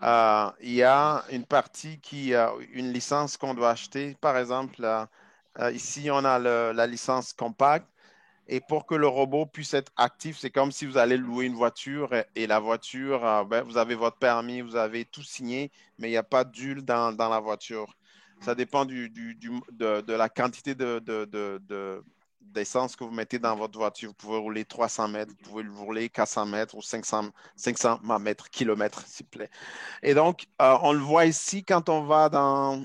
Speaker 1: Il y a une partie une licence qu'on doit acheter. Par exemple, ici, on a la licence compacte. Et pour que le robot puisse être actif, c'est comme si vous allez louer une voiture et la voiture, vous avez votre permis, vous avez tout signé, mais il n'y a pas d'huile dans la voiture. Ça dépend de la quantité d'essence que vous mettez dans votre voiture. Vous pouvez rouler 300 mètres, vous pouvez rouler 400 mètres ou 500 mètres, kilomètres, s'il vous plaît. Et donc, on le voit ici quand on va dans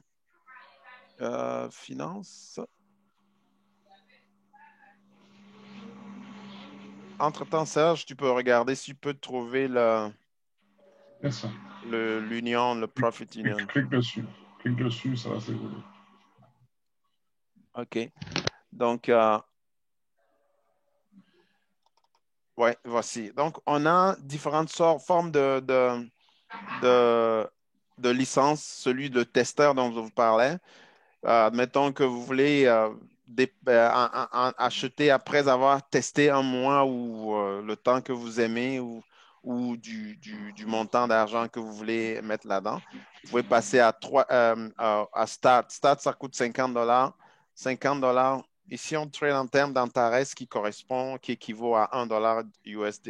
Speaker 1: finance. Entre-temps, Serge, tu peux regarder si tu peux trouver l'union, le profit union.
Speaker 14: Clique dessus. Clique dessus, ça va s'évoluer.
Speaker 1: OK. Donc, ouais, voici. Donc, on a différentes formes de licences. Celui de testeur dont je vous parlais. Admettons que vous voulez acheter après avoir testé un mois ou le temps que vous aimez ou du montant d'argent que vous voulez mettre là-dedans. Vous pouvez passer à Start. Start, ça coûte $50. $50. Ici, on trade en termes d'Antares qui équivaut à $1 US.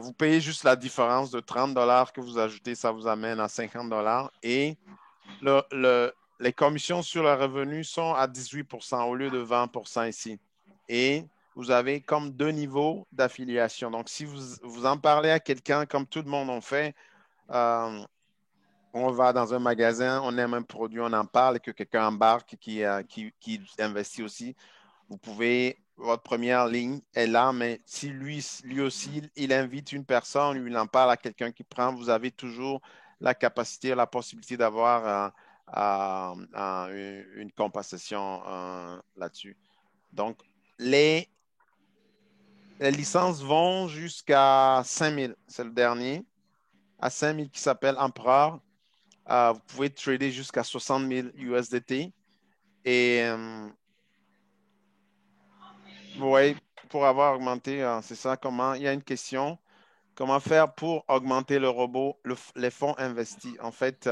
Speaker 1: Vous payez juste la différence de $30 que vous ajoutez, ça vous amène à $50. Et les commissions sur le revenu sont à 18% au lieu de 20% ici. Et vous avez comme 2 niveaux d'affiliation. Donc, si vous en parlez à quelqu'un, comme tout le monde en fait, on va dans un magasin, on aime un produit, on en parle et que quelqu'un embarque qui investit aussi, vous pouvez, votre première ligne est là, mais si lui aussi, il invite une personne, lui, il en parle à quelqu'un qui prend, vous avez toujours la capacité, la possibilité d'avoir une compensation là-dessus. Donc, les licences vont jusqu'à 5 000. C'est le dernier. À 5 000 qui s'appelle Empereur. Vous pouvez trader jusqu'à 60 000 USDT. Et oui, pour avoir augmenté, c'est ça, comment? Il y a une question. Comment faire pour augmenter le robot, les fonds investis? En fait,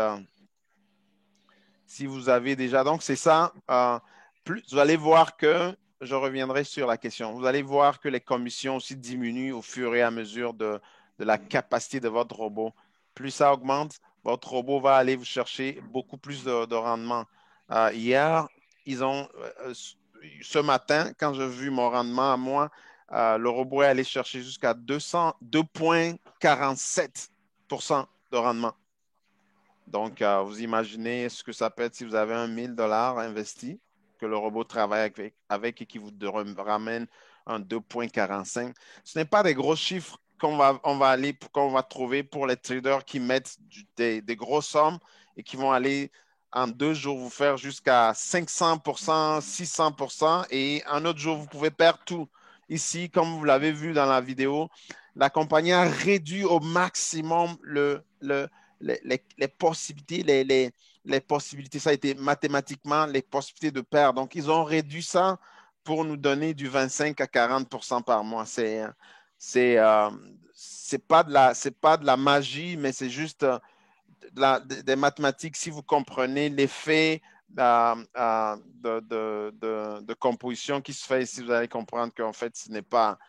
Speaker 1: si vous avez déjà, donc c'est ça, vous allez voir que, je reviendrai sur la question, vous allez voir que les commissions aussi diminuent au fur et à mesure de la capacité de votre robot. Plus ça augmente, votre robot va aller vous chercher beaucoup plus de rendement. Hier, ce matin, quand j'ai vu mon rendement à moi, le robot est allé chercher jusqu'à 2,47% de rendement. Donc, vous imaginez ce que ça peut être si vous avez $1 000 investi, que le robot travaille avec et qui vous ramène un 2,45. Ce n'est pas des gros chiffres qu'on va trouver pour les traders qui mettent des grosses sommes et qui vont aller en 2 jours vous faire jusqu'à 500%, 600% et un autre jour, vous pouvez perdre tout. Ici, comme vous l'avez vu dans la vidéo, la compagnie a réduit au maximum les possibilités, les possibilités, ça a été mathématiquement les possibilités de perdre. Donc, ils ont réduit ça pour nous donner du 25 à 40% par mois. C'est pas de la magie, mais c'est juste des mathématiques. Si vous comprenez l'effet de composition qui se fait ici, vous allez comprendre qu'en fait, ce n'est pas...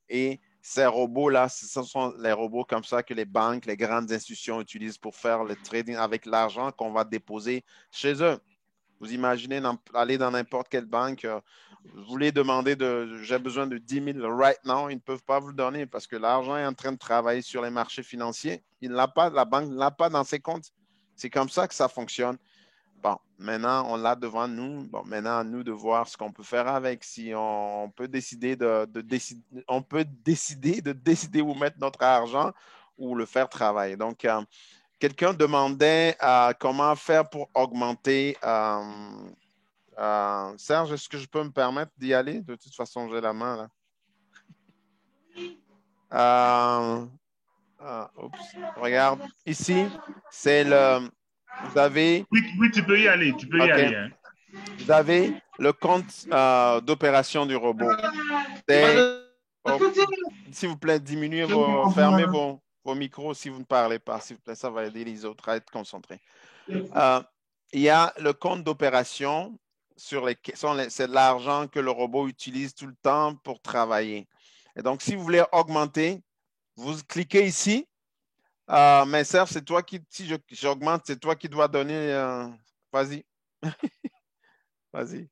Speaker 1: et ces robots-là, ce sont les robots comme ça que les banques, les grandes institutions utilisent pour faire le trading avec l'argent qu'on va déposer chez eux. Vous imaginez aller dans n'importe quelle banque, vous voulez demander j'ai besoin de 10 000 right now, ils ne peuvent pas vous le donner parce que l'argent est en train de travailler sur les marchés financiers. Il n'a pas, la banque ne l'a pas dans ses comptes. C'est comme ça que ça fonctionne. Bon, maintenant, on l'a devant nous. Bon, maintenant, à nous de voir ce qu'on peut faire avec. Si on peut décider décider où mettre notre argent ou le faire travailler. Donc, quelqu'un demandait comment faire pour augmenter. Serge, est-ce que je peux me permettre d'y aller? De toute façon, j'ai la main là. Oups, regarde, ici, c'est le... Vous avez...
Speaker 11: Oui, tu peux y aller, tu peux y aller. Hein.
Speaker 1: Vous avez le compte d'opération du robot. S'il vous plaît, diminuez fermez vos micros si vous ne parlez pas. S'il vous plaît, ça va aider les autres à être concentrés. Il y a le compte d'opération c'est l'argent que le robot utilise tout le temps pour travailler. Et donc, si vous voulez augmenter, vous cliquez ici. Mais Serge, c'est toi qui, si j'augmente, c'est toi qui dois donner. Vas-y. Vas-y.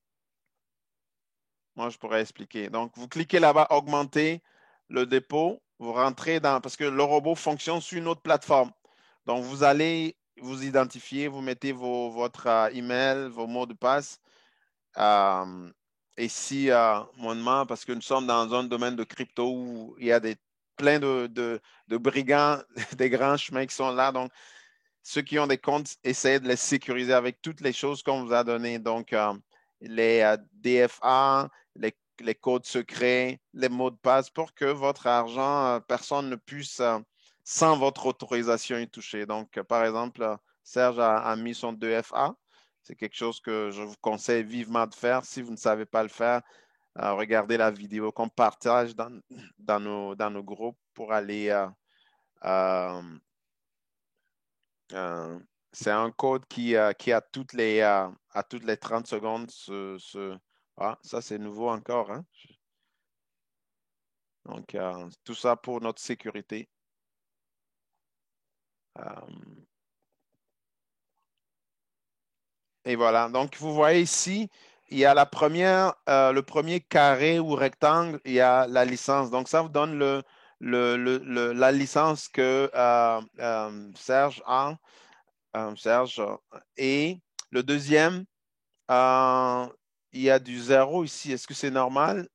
Speaker 1: Moi, je pourrais expliquer. Donc, vous cliquez là-bas, augmenter le dépôt. Vous rentrez parce que le robot fonctionne sur une autre plateforme. Donc, vous allez vous identifier, vous mettez votre email, vos mots de passe. Et si, parce que nous sommes dans un domaine de crypto où il y a plein de brigands, des grands chemins qui sont là. Donc, ceux qui ont des comptes, essayez de les sécuriser avec toutes les choses qu'on vous a données. Donc, les DFA, les codes secrets, les mots de passe pour que votre argent, personne ne puisse, sans votre autorisation, y toucher. Donc, par exemple, Serge a mis son 2FA. C'est quelque chose que je vous conseille vivement de faire. Si vous ne savez pas le faire, regardez la vidéo qu'on partage dans nos groupes pour aller... c'est un code qui a toutes les 30 secondes. Ça, c'est nouveau encore. Hein? Donc, tout ça pour notre sécurité. Et voilà. Donc, vous voyez ici, il y a le premier carré ou rectangle, il y a la licence. Donc, ça vous donne la licence que Serge a. Serge. Et le deuxième, il y a du 0 ici. Est-ce que c'est normal?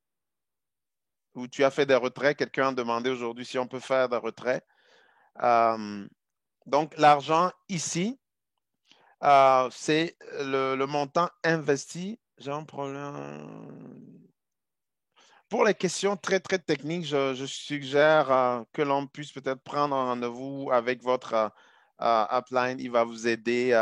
Speaker 1: Ou tu as fait des retraits? Quelqu'un a demandé aujourd'hui si on peut faire des retraits. Donc, l'argent ici, c'est le montant investi. J'ai un problème. Pour les questions très, très techniques, je suggère que l'on puisse peut-être prendre un rendez-vous avec votre upline. Il va vous aider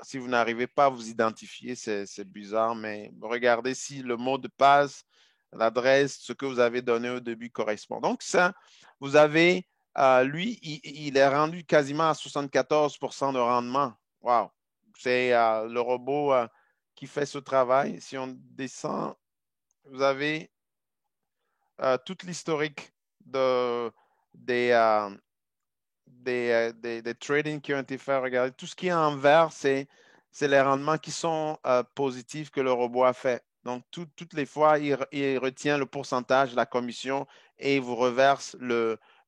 Speaker 1: si vous n'arrivez pas à vous identifier, c'est bizarre, mais regardez si le mot de passe, l'adresse, ce que vous avez donné au début correspond. Donc, ça, vous avez... lui, il est rendu quasiment à 74% de rendement. Wow! C'est le robot qui fait ce travail. Si on descend, vous avez tout l'historique des trading qui ont été faits. Regardez, tout ce qui est en vert, c'est les rendements qui sont positifs que le robot a fait. Donc, toutes les fois, il retient le pourcentage de la commission et il vous reverse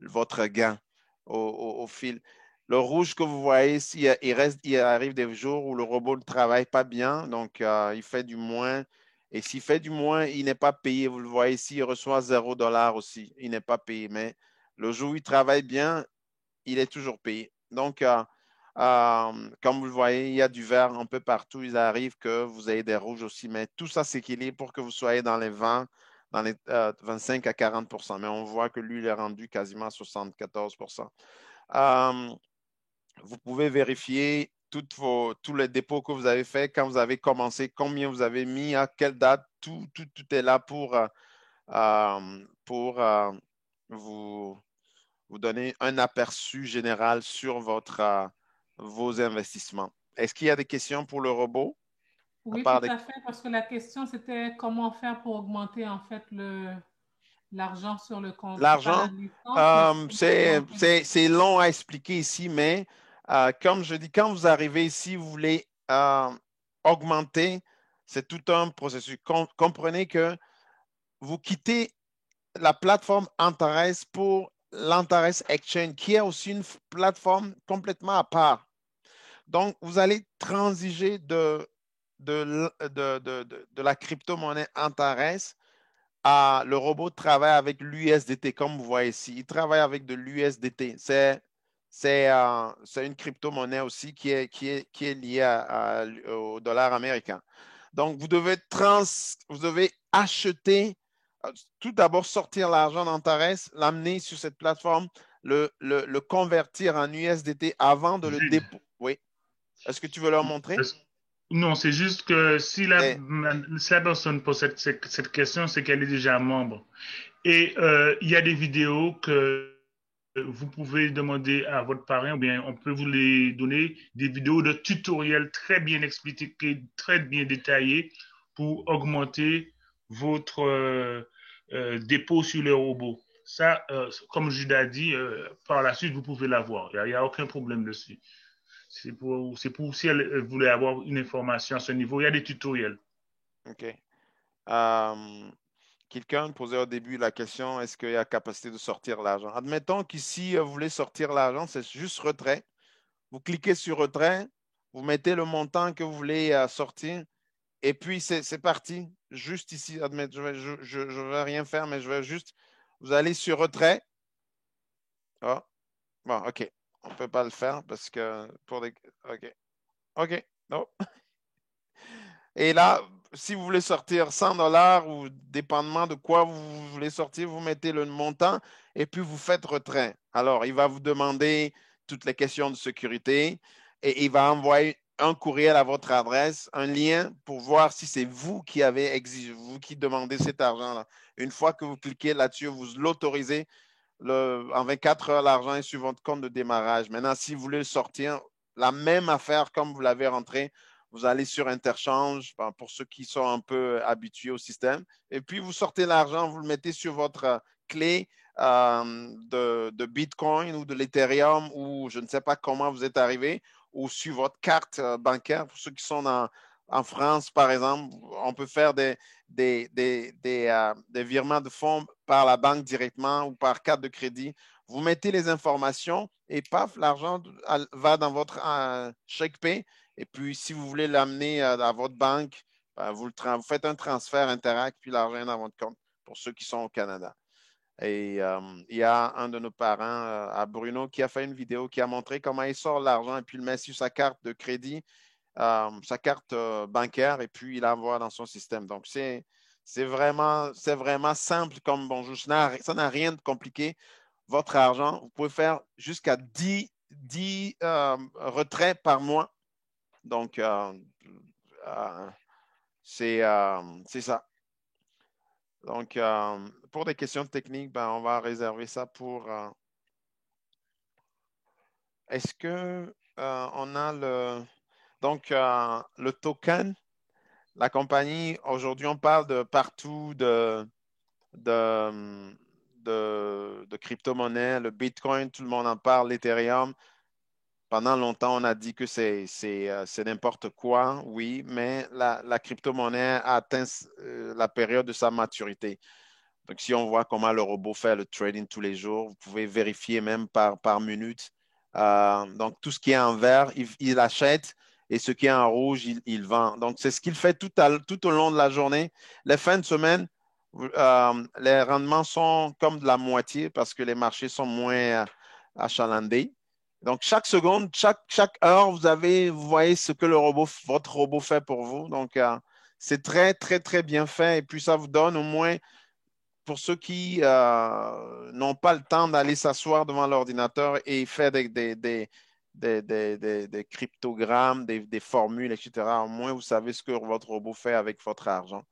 Speaker 1: votre gain au fil. Le rouge que vous voyez, il arrive des jours où le robot ne travaille pas bien, donc il fait du moins. Et s'il fait du moins, il n'est pas payé. Vous le voyez ici, il reçoit $0 aussi. Il n'est pas payé. Mais le jour où il travaille bien, il est toujours payé. Donc, comme vous le voyez, il y a du vert un peu partout. Il arrive que vous ayez des rouges aussi. Mais tout ça s'équilibre pour que vous soyez dans les 20, dans les 25 à 40%. Mais on voit que lui, il est rendu quasiment à 74%. Vous pouvez vérifier tous les dépôts que vous avez faits, quand vous avez commencé, combien vous avez mis, à quelle date, tout est là pour vous donner un aperçu général sur vos investissements. Est-ce qu'il y a des questions pour le robot?
Speaker 13: Oui, tout à fait, parce que la question, c'était comment faire pour augmenter en fait l'argent sur le compte.
Speaker 1: L'argent, c'est long à expliquer ici, mais comme je dis, quand vous arrivez ici, vous voulez augmenter, c'est tout un processus. Comprenez que vous quittez la plateforme Antares pour l'Antares Exchange, qui est aussi une plateforme complètement à part. Donc, vous allez transiger de la crypto-monnaie Antares à le robot travaille avec l'USDT, comme vous voyez ici. Il travaille avec de l'USDT. C'est une crypto-monnaie aussi qui est liée au dollar américain. Donc, vous devez acheter, tout d'abord sortir l'argent d'Antares, l'amener sur cette plateforme, le convertir en USDT avant de le déposer. Oui. Est-ce que tu veux leur montrer?
Speaker 11: Non, c'est juste que si la personne pose cette question, c'est qu'elle est déjà membre. Et il y a des vidéos que vous pouvez demander à votre parrain, ou bien on peut vous les donner, des vidéos de tutoriels très bien expliquées, très bien détaillées pour augmenter votre dépôt sur les robots. Ça, comme Judas a dit, par la suite, vous pouvez l'avoir. Il n'y a aucun problème dessus. C'est pour si elle voulait avoir une information à ce niveau. Il y a des tutoriels.
Speaker 1: OK. Quelqu'un posait au début la question, est-ce qu'il y a capacité de sortir l'argent? Admettons qu'ici, vous voulez sortir l'argent, c'est juste retrait. Vous cliquez sur retrait, vous mettez le montant que vous voulez sortir, et puis c'est parti. Juste ici, admettons, je ne vais rien faire, mais je vais juste, vous allez sur retrait. Oh. Bon, OK. On ne peut pas le faire parce que pour des... OK. OK. Non. Et là, si vous voulez sortir 100$ ou dépendamment de quoi vous voulez sortir, vous mettez le montant et puis vous faites retrait. Alors, il va vous demander toutes les questions de sécurité et il va envoyer un courriel à votre adresse, un lien pour voir si c'est vous qui avez exigé, vous qui demandez cet argent-là. Une fois que vous cliquez là-dessus, vous l'autorisez. En 24 heures, l'argent est sur votre compte de démarrage. Maintenant, si vous voulez le sortir, la même affaire comme vous l'avez rentré, vous allez sur Interchange, pour ceux qui sont un peu habitués au système, et puis vous sortez l'argent, vous le mettez sur votre clé de Bitcoin ou de l'Ethereum, ou je ne sais pas comment vous êtes arrivé, ou sur votre carte bancaire. Pour ceux qui sont en France, par exemple, on peut faire des virements de fonds par la banque directement ou par carte de crédit. Vous mettez les informations et paf, l'argent va dans votre chèque pay. Et puis, si vous voulez l'amener à votre banque, vous faites un transfert Interac, puis l'argent est dans votre compte pour ceux qui sont au Canada. Et il y a un de nos parents à Bruno qui a fait une vidéo qui a montré comment il sort l'argent et puis il le met sur sa carte de crédit, sa carte bancaire, et puis il l'envoie dans son système. Donc, c'est vraiment simple comme bonjour. Ça n'a rien de compliqué. Votre argent, vous pouvez faire jusqu'à 10 retraits par mois. Donc, c'est ça. Donc, pour des questions techniques, on va réserver ça pour... Est-ce que on a le... Donc, le token, la compagnie, aujourd'hui, on parle de partout de crypto-monnaie, le Bitcoin, tout le monde en parle, l'Ethereum. Pendant longtemps, on a dit que c'est n'importe quoi, oui, mais la crypto-monnaie a atteint la période de sa maturité. Donc, si on voit comment le robot fait le trading tous les jours, vous pouvez vérifier même par minute. Donc, tout ce qui est en vert, il achète, et ce qui est en rouge, il vend. Donc, c'est ce qu'il fait tout au long de la journée. Les fins de semaine, les rendements sont comme de la moitié parce que les marchés sont moins achalandés. Donc, chaque seconde, chaque heure, vous voyez ce que votre robot fait pour vous. Donc, c'est très, très, très bien fait. Et puis, ça vous donne au moins, pour ceux qui n'ont pas le temps d'aller s'asseoir devant l'ordinateur et faire des cryptogrammes, des formules, etc., au moins, vous savez ce que votre robot fait avec votre argent.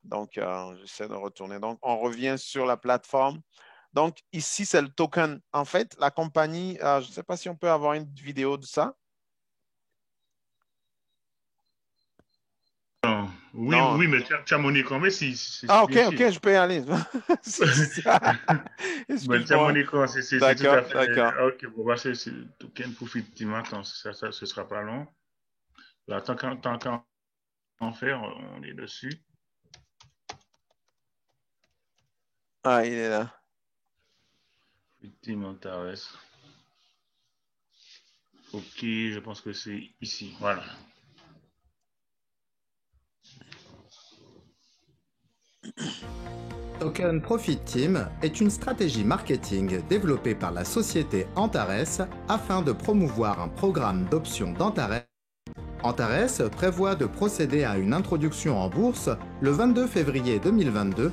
Speaker 1: Donc, j'essaie de retourner. Donc, on revient sur la plateforme. Donc, ici, c'est le token. En fait, la compagnie, je ne sais pas si on peut avoir une vidéo de ça.
Speaker 11: Oui, non. Oui, mais tu as mon écran, mais si.
Speaker 1: Ah, ok, je peux y aller.
Speaker 11: Tu as mon écran, c'est tout à fait.
Speaker 1: D'accord.
Speaker 11: Ok, bon, c'est le token pour effectivement, ce ne sera pas long. Là, tant qu'à en faire, on est dessus.
Speaker 1: Ah, il est là.
Speaker 11: Team Antares. Ok, je pense que c'est ici. Voilà.
Speaker 5: Token Profit Team est une stratégie marketing développée par la société Antares afin de promouvoir un programme d'options d'Antares. Antares prévoit de procéder à une introduction en bourse le 22 février 2022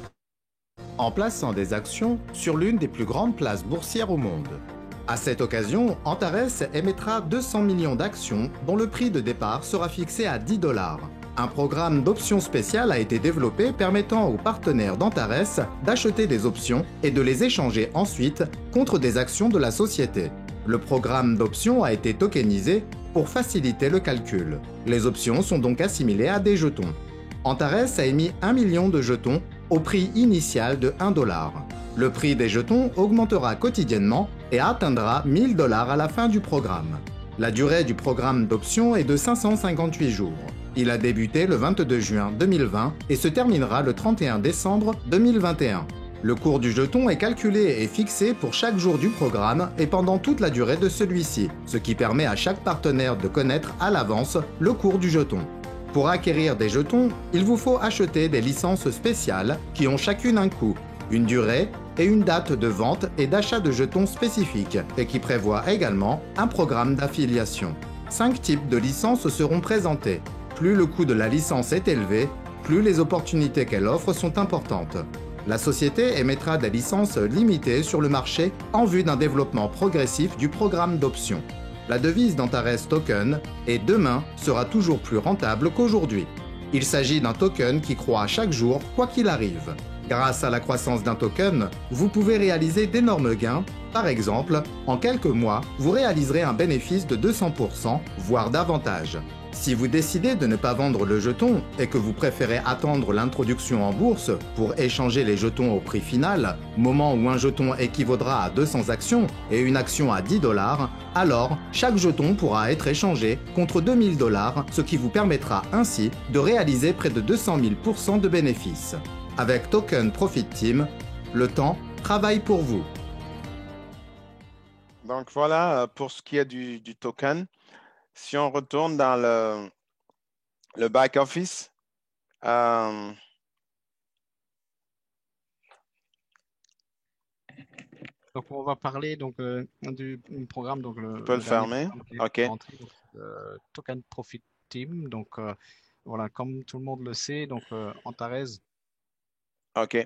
Speaker 5: en plaçant des actions sur l'une des plus grandes places boursières au monde. À cette occasion, Antares émettra 200 millions d'actions dont le prix de départ sera fixé à 10 $. Un programme d'options spéciales a été développé permettant aux partenaires d'Antares d'acheter des options et de les échanger ensuite contre des actions de la société. Le programme d'options a été tokenisé pour faciliter le calcul. Les options sont donc assimilées à des jetons. Antares a émis 1 million de jetons au prix initial de 1 $. Le prix des jetons augmentera quotidiennement et atteindra 1 000 $ à la fin du programme. La durée du programme d'options est de 558 jours. Il a débuté le 22 juin 2020 et se terminera le 31 décembre 2021. Le cours du jeton est calculé et fixé pour chaque jour du programme et pendant toute la durée de celui-ci, ce qui permet à chaque partenaire de connaître à l'avance le cours du jeton. Pour acquérir des jetons, il vous faut acheter des licences spéciales qui ont chacune un coût, une durée et une date de vente et d'achat de jetons spécifiques et qui prévoit également un programme d'affiliation. 5 types de licences seront présentés. Plus le coût de la licence est élevé, plus les opportunités qu'elle offre sont importantes. La société émettra des licences limitées sur le marché en vue d'un développement progressif du programme d'options. La devise d'Antares Token est « Demain sera toujours plus rentable qu'aujourd'hui ». Il s'agit d'un token qui croît chaque jour, quoi qu'il arrive. Grâce à la croissance d'un token, vous pouvez réaliser d'énormes gains. Par exemple, en quelques mois, vous réaliserez un bénéfice de 200%, voire davantage. Si vous décidez de ne pas vendre le jeton et que vous préférez attendre l'introduction en bourse pour échanger les jetons au prix final, moment où un jeton équivaudra à 200 actions et une action à 10 $, alors chaque jeton pourra être échangé contre 2000 $, ce qui vous permettra ainsi de réaliser près de 200 000% de bénéfices. Avec Token Profit Team, le temps travaille pour vous.
Speaker 1: Donc voilà pour ce qui est du token. Si on retourne dans le back-office,
Speaker 15: donc on va parler donc, du programme. Donc
Speaker 1: tu peux le fermer. OK.
Speaker 15: Token Profit Team. Donc voilà, comme tout le monde le sait, donc Antares.
Speaker 1: OK.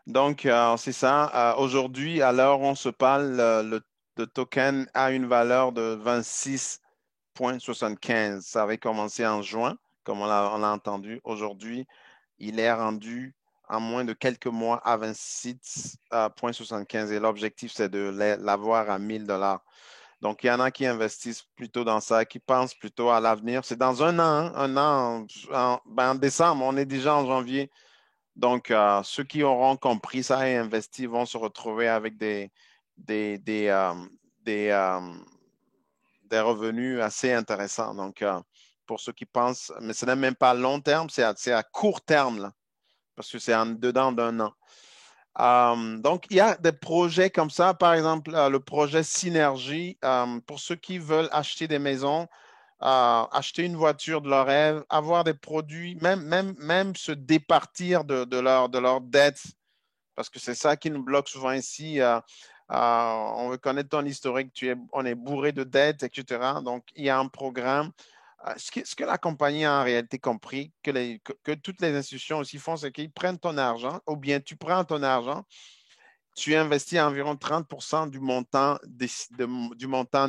Speaker 1: Donc c'est ça. Aujourd'hui, à l'heure où on se parle, le token a une valeur de 26,75. Ça avait commencé en juin, comme on l'a entendu. Aujourd'hui, il est rendu en moins de quelques mois à 26,75 et l'objectif, c'est de l'avoir à 1 000 $. Donc, il y en a qui investissent plutôt dans ça, qui pensent plutôt à l'avenir. C'est dans un an, en décembre, on est déjà en janvier. Donc, ceux qui auront compris ça et investi vont se retrouver avec des revenus assez intéressants. Donc, pour ceux qui pensent, mais ce n'est même pas à long terme, c'est à court terme, là, parce que c'est en dedans d'un an. Donc, il y a des projets comme ça, par exemple, le projet Synergie, pour ceux qui veulent acheter des maisons, acheter une voiture de leur rêve, avoir des produits, même se départir de leur dette, parce que c'est ça qui nous bloque souvent ici. On veut connaître ton historique, on est bourré de dettes, etc. Donc, il y a un programme. Ce que la compagnie a en réalité compris, que toutes les institutions aussi font, c'est qu'ils prennent ton argent, ou bien tu prends ton argent, tu investis à environ 30% du montant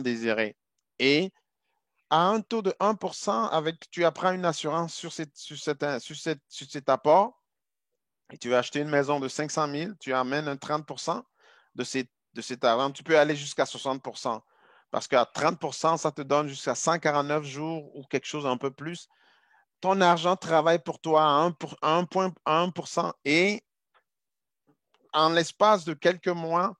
Speaker 1: désiré. Et à un taux de 1%, tu apprends une assurance sur cet apport, et tu veux acheter une maison de 500 000, tu amènes un 30% de cet argent. Tu peux aller jusqu'à 60%. Parce qu'à 30%, ça te donne jusqu'à 149 jours ou quelque chose un peu plus. Ton argent travaille pour toi à 1%. Et en l'espace de quelques mois,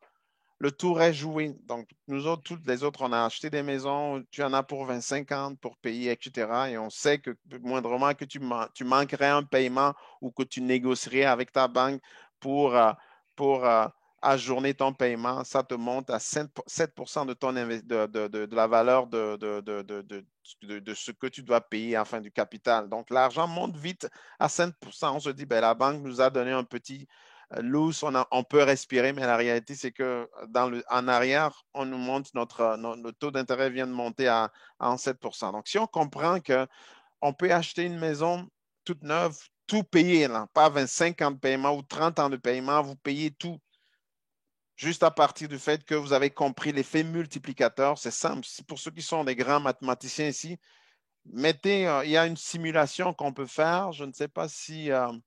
Speaker 1: le tour est joué. Donc, nous autres, toutes les autres, on a acheté des maisons, tu en as pour 25 ans pour payer, etc. Et on sait que moindrement que tu manquerais un paiement ou que tu négocierais avec ta banque pour ajourner ton paiement, ça te monte à 7% de la valeur de ce que tu dois payer à fin du capital. Donc, l'argent monte vite à 5%. On se dit, ben, la banque nous a donné un petit loose, on peut respirer, mais la réalité, c'est que en arrière, on nous montre le taux d'intérêt vient de monter à 7%. Donc, si on comprend qu'on peut acheter une maison toute neuve, tout payer, là, pas 25 ans de paiement ou 30 ans de paiement, vous payez tout. Juste à partir du fait que vous avez compris l'effet multiplicateur, c'est simple. Pour ceux qui sont des grands mathématiciens ici, il y a une simulation qu'on peut faire. Je ne sais pas si je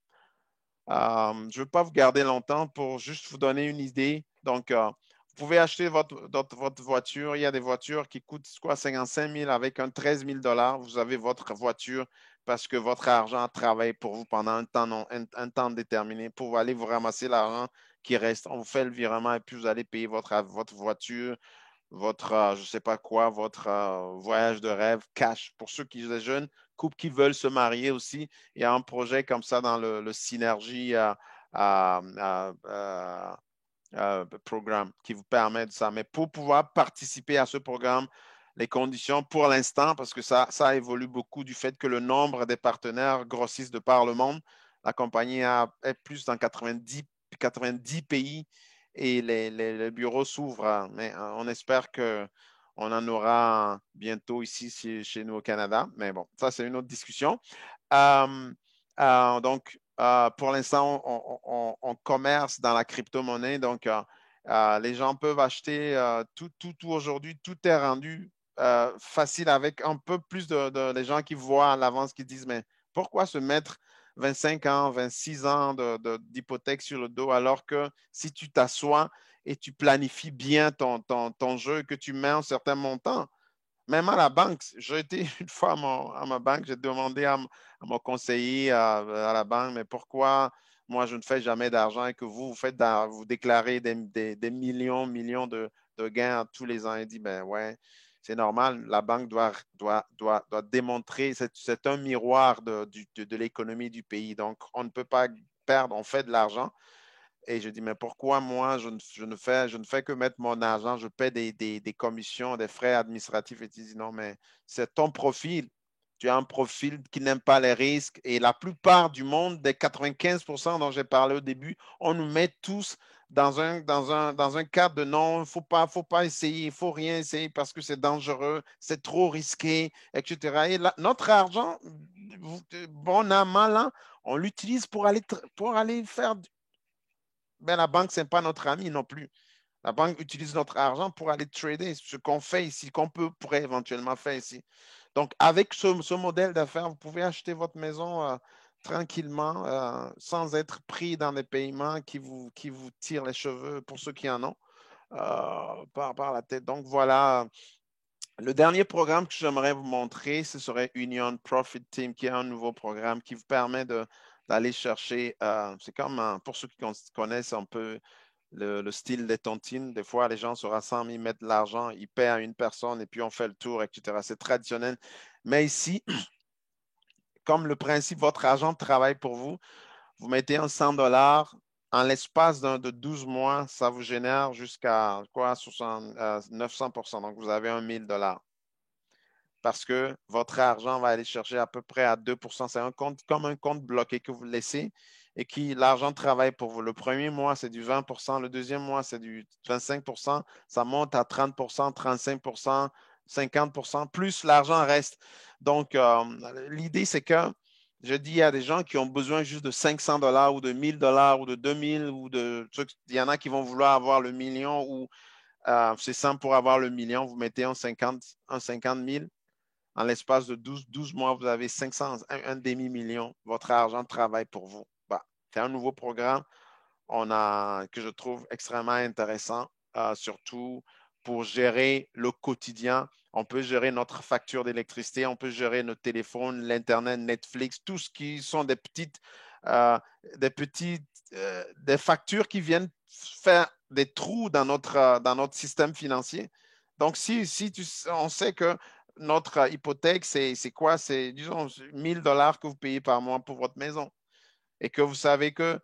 Speaker 1: ne veux pas vous garder longtemps pour juste vous donner une idée. Donc, vous pouvez acheter votre voiture. Il y a des voitures qui coûtent 55 000 avec un 13 000 $. Vous avez votre voiture parce que votre argent travaille pour vous pendant un temps déterminé pour aller vous ramasser l'argent qui reste. On vous fait le virement et puis vous allez payer votre voiture, votre, je ne sais pas quoi, votre voyage de rêve cash. Pour ceux qui sont jeunes, couples qui veulent se marier aussi, il y a un projet comme ça dans le Synergie programme qui vous permet de ça. Mais pour pouvoir participer à ce programme, les conditions pour l'instant, parce que ça évolue beaucoup du fait que le nombre des partenaires grossissent de par le monde. La compagnie est plus dans 90 pays et les bureaux s'ouvrent. Mais on espère qu'on en aura bientôt ici chez nous au Canada. Mais bon, ça, c'est une autre discussion. Donc, pour l'instant, on commerce dans la crypto-monnaie. Donc, les gens peuvent acheter tout aujourd'hui. Tout est rendu facile avec un peu plus de gens qui voient à l'avance, qui disent, mais pourquoi se mettre 25 ans, 26 ans d'hypothèque sur le dos, alors que si tu t'assois et tu planifies bien ton jeu, que tu mets un certain montant, même à la banque, j'ai été une fois à ma banque, j'ai demandé à mon conseiller à la banque, mais pourquoi moi je ne fais jamais d'argent et que vous déclarez des millions de gains tous les ans. Il dit, ben ouais, c'est normal, la banque doit démontrer, c'est un miroir de l'économie du pays. Donc, on ne peut pas perdre, on fait de l'argent. Et je dis, mais pourquoi moi, je ne fais que mettre mon argent, je paie des commissions, des frais administratifs. Et tu dis, non, mais c'est ton profil. Tu as un profil qui n'aime pas les risques. Et la plupart du monde, des 95% dont j'ai parlé au début, on nous met tous dans un cadre de non, il ne faut pas essayer, il ne faut rien essayer parce que c'est dangereux, c'est trop risqué, etc. Et notre argent, bon an, mal an, on l'utilise pour aller faire ben, la banque, ce n'est pas notre ami non plus. La banque utilise notre argent pour aller trader, ce qu'on fait ici, qu'on pourrait éventuellement faire ici. Donc, avec ce modèle d'affaires, vous pouvez acheter votre maison tranquillement, sans être pris dans des paiements qui vous tirent les cheveux pour ceux qui en ont par la tête. Donc, voilà. Le dernier programme que j'aimerais vous montrer, ce serait Union Profit Team, qui est un nouveau programme qui vous permet d'aller chercher, c'est comme, pour ceux qui connaissent un peu le style des tontines, des fois les gens se rassemblent, ils mettent de l'argent, ils paient à une personne et puis on fait le tour, etc. C'est traditionnel. Mais ici, comme le principe, votre argent travaille pour vous, vous mettez un 100 $, en l'espace de 12 mois, ça vous génère jusqu'à 900%. Donc, vous avez 1 000 $. Parce que votre argent va aller chercher à peu près à 2%. C'est un compte comme un compte bloqué que vous laissez et qui l'argent travaille pour vous. Le premier mois, c'est du 20%. Le deuxième mois, c'est du 25%. Ça monte à 30%, 35%, 50%. Plus l'argent reste. Donc, l'idée, c'est que je dis à des gens qui ont besoin juste de 500 $ ou de 1000 $ ou de 2000 ou il y en a qui vont vouloir avoir le million ou c'est simple pour avoir le million. Vous mettez un 50 000. En l'espace de 12 mois, vous avez 500, un demi-million. Votre argent travaille pour vous. Bah, c'est un nouveau programme que je trouve extrêmement intéressant, surtout pour gérer le quotidien. On peut gérer notre facture d'électricité, on peut gérer notre téléphone, l'Internet, Netflix, tout ce qui sont des factures qui viennent faire des trous dans notre système financier. Donc, on sait que notre hypothèque, c'est quoi? C'est, disons, 1 000 $ que vous payez par mois pour votre maison. Et que vous savez que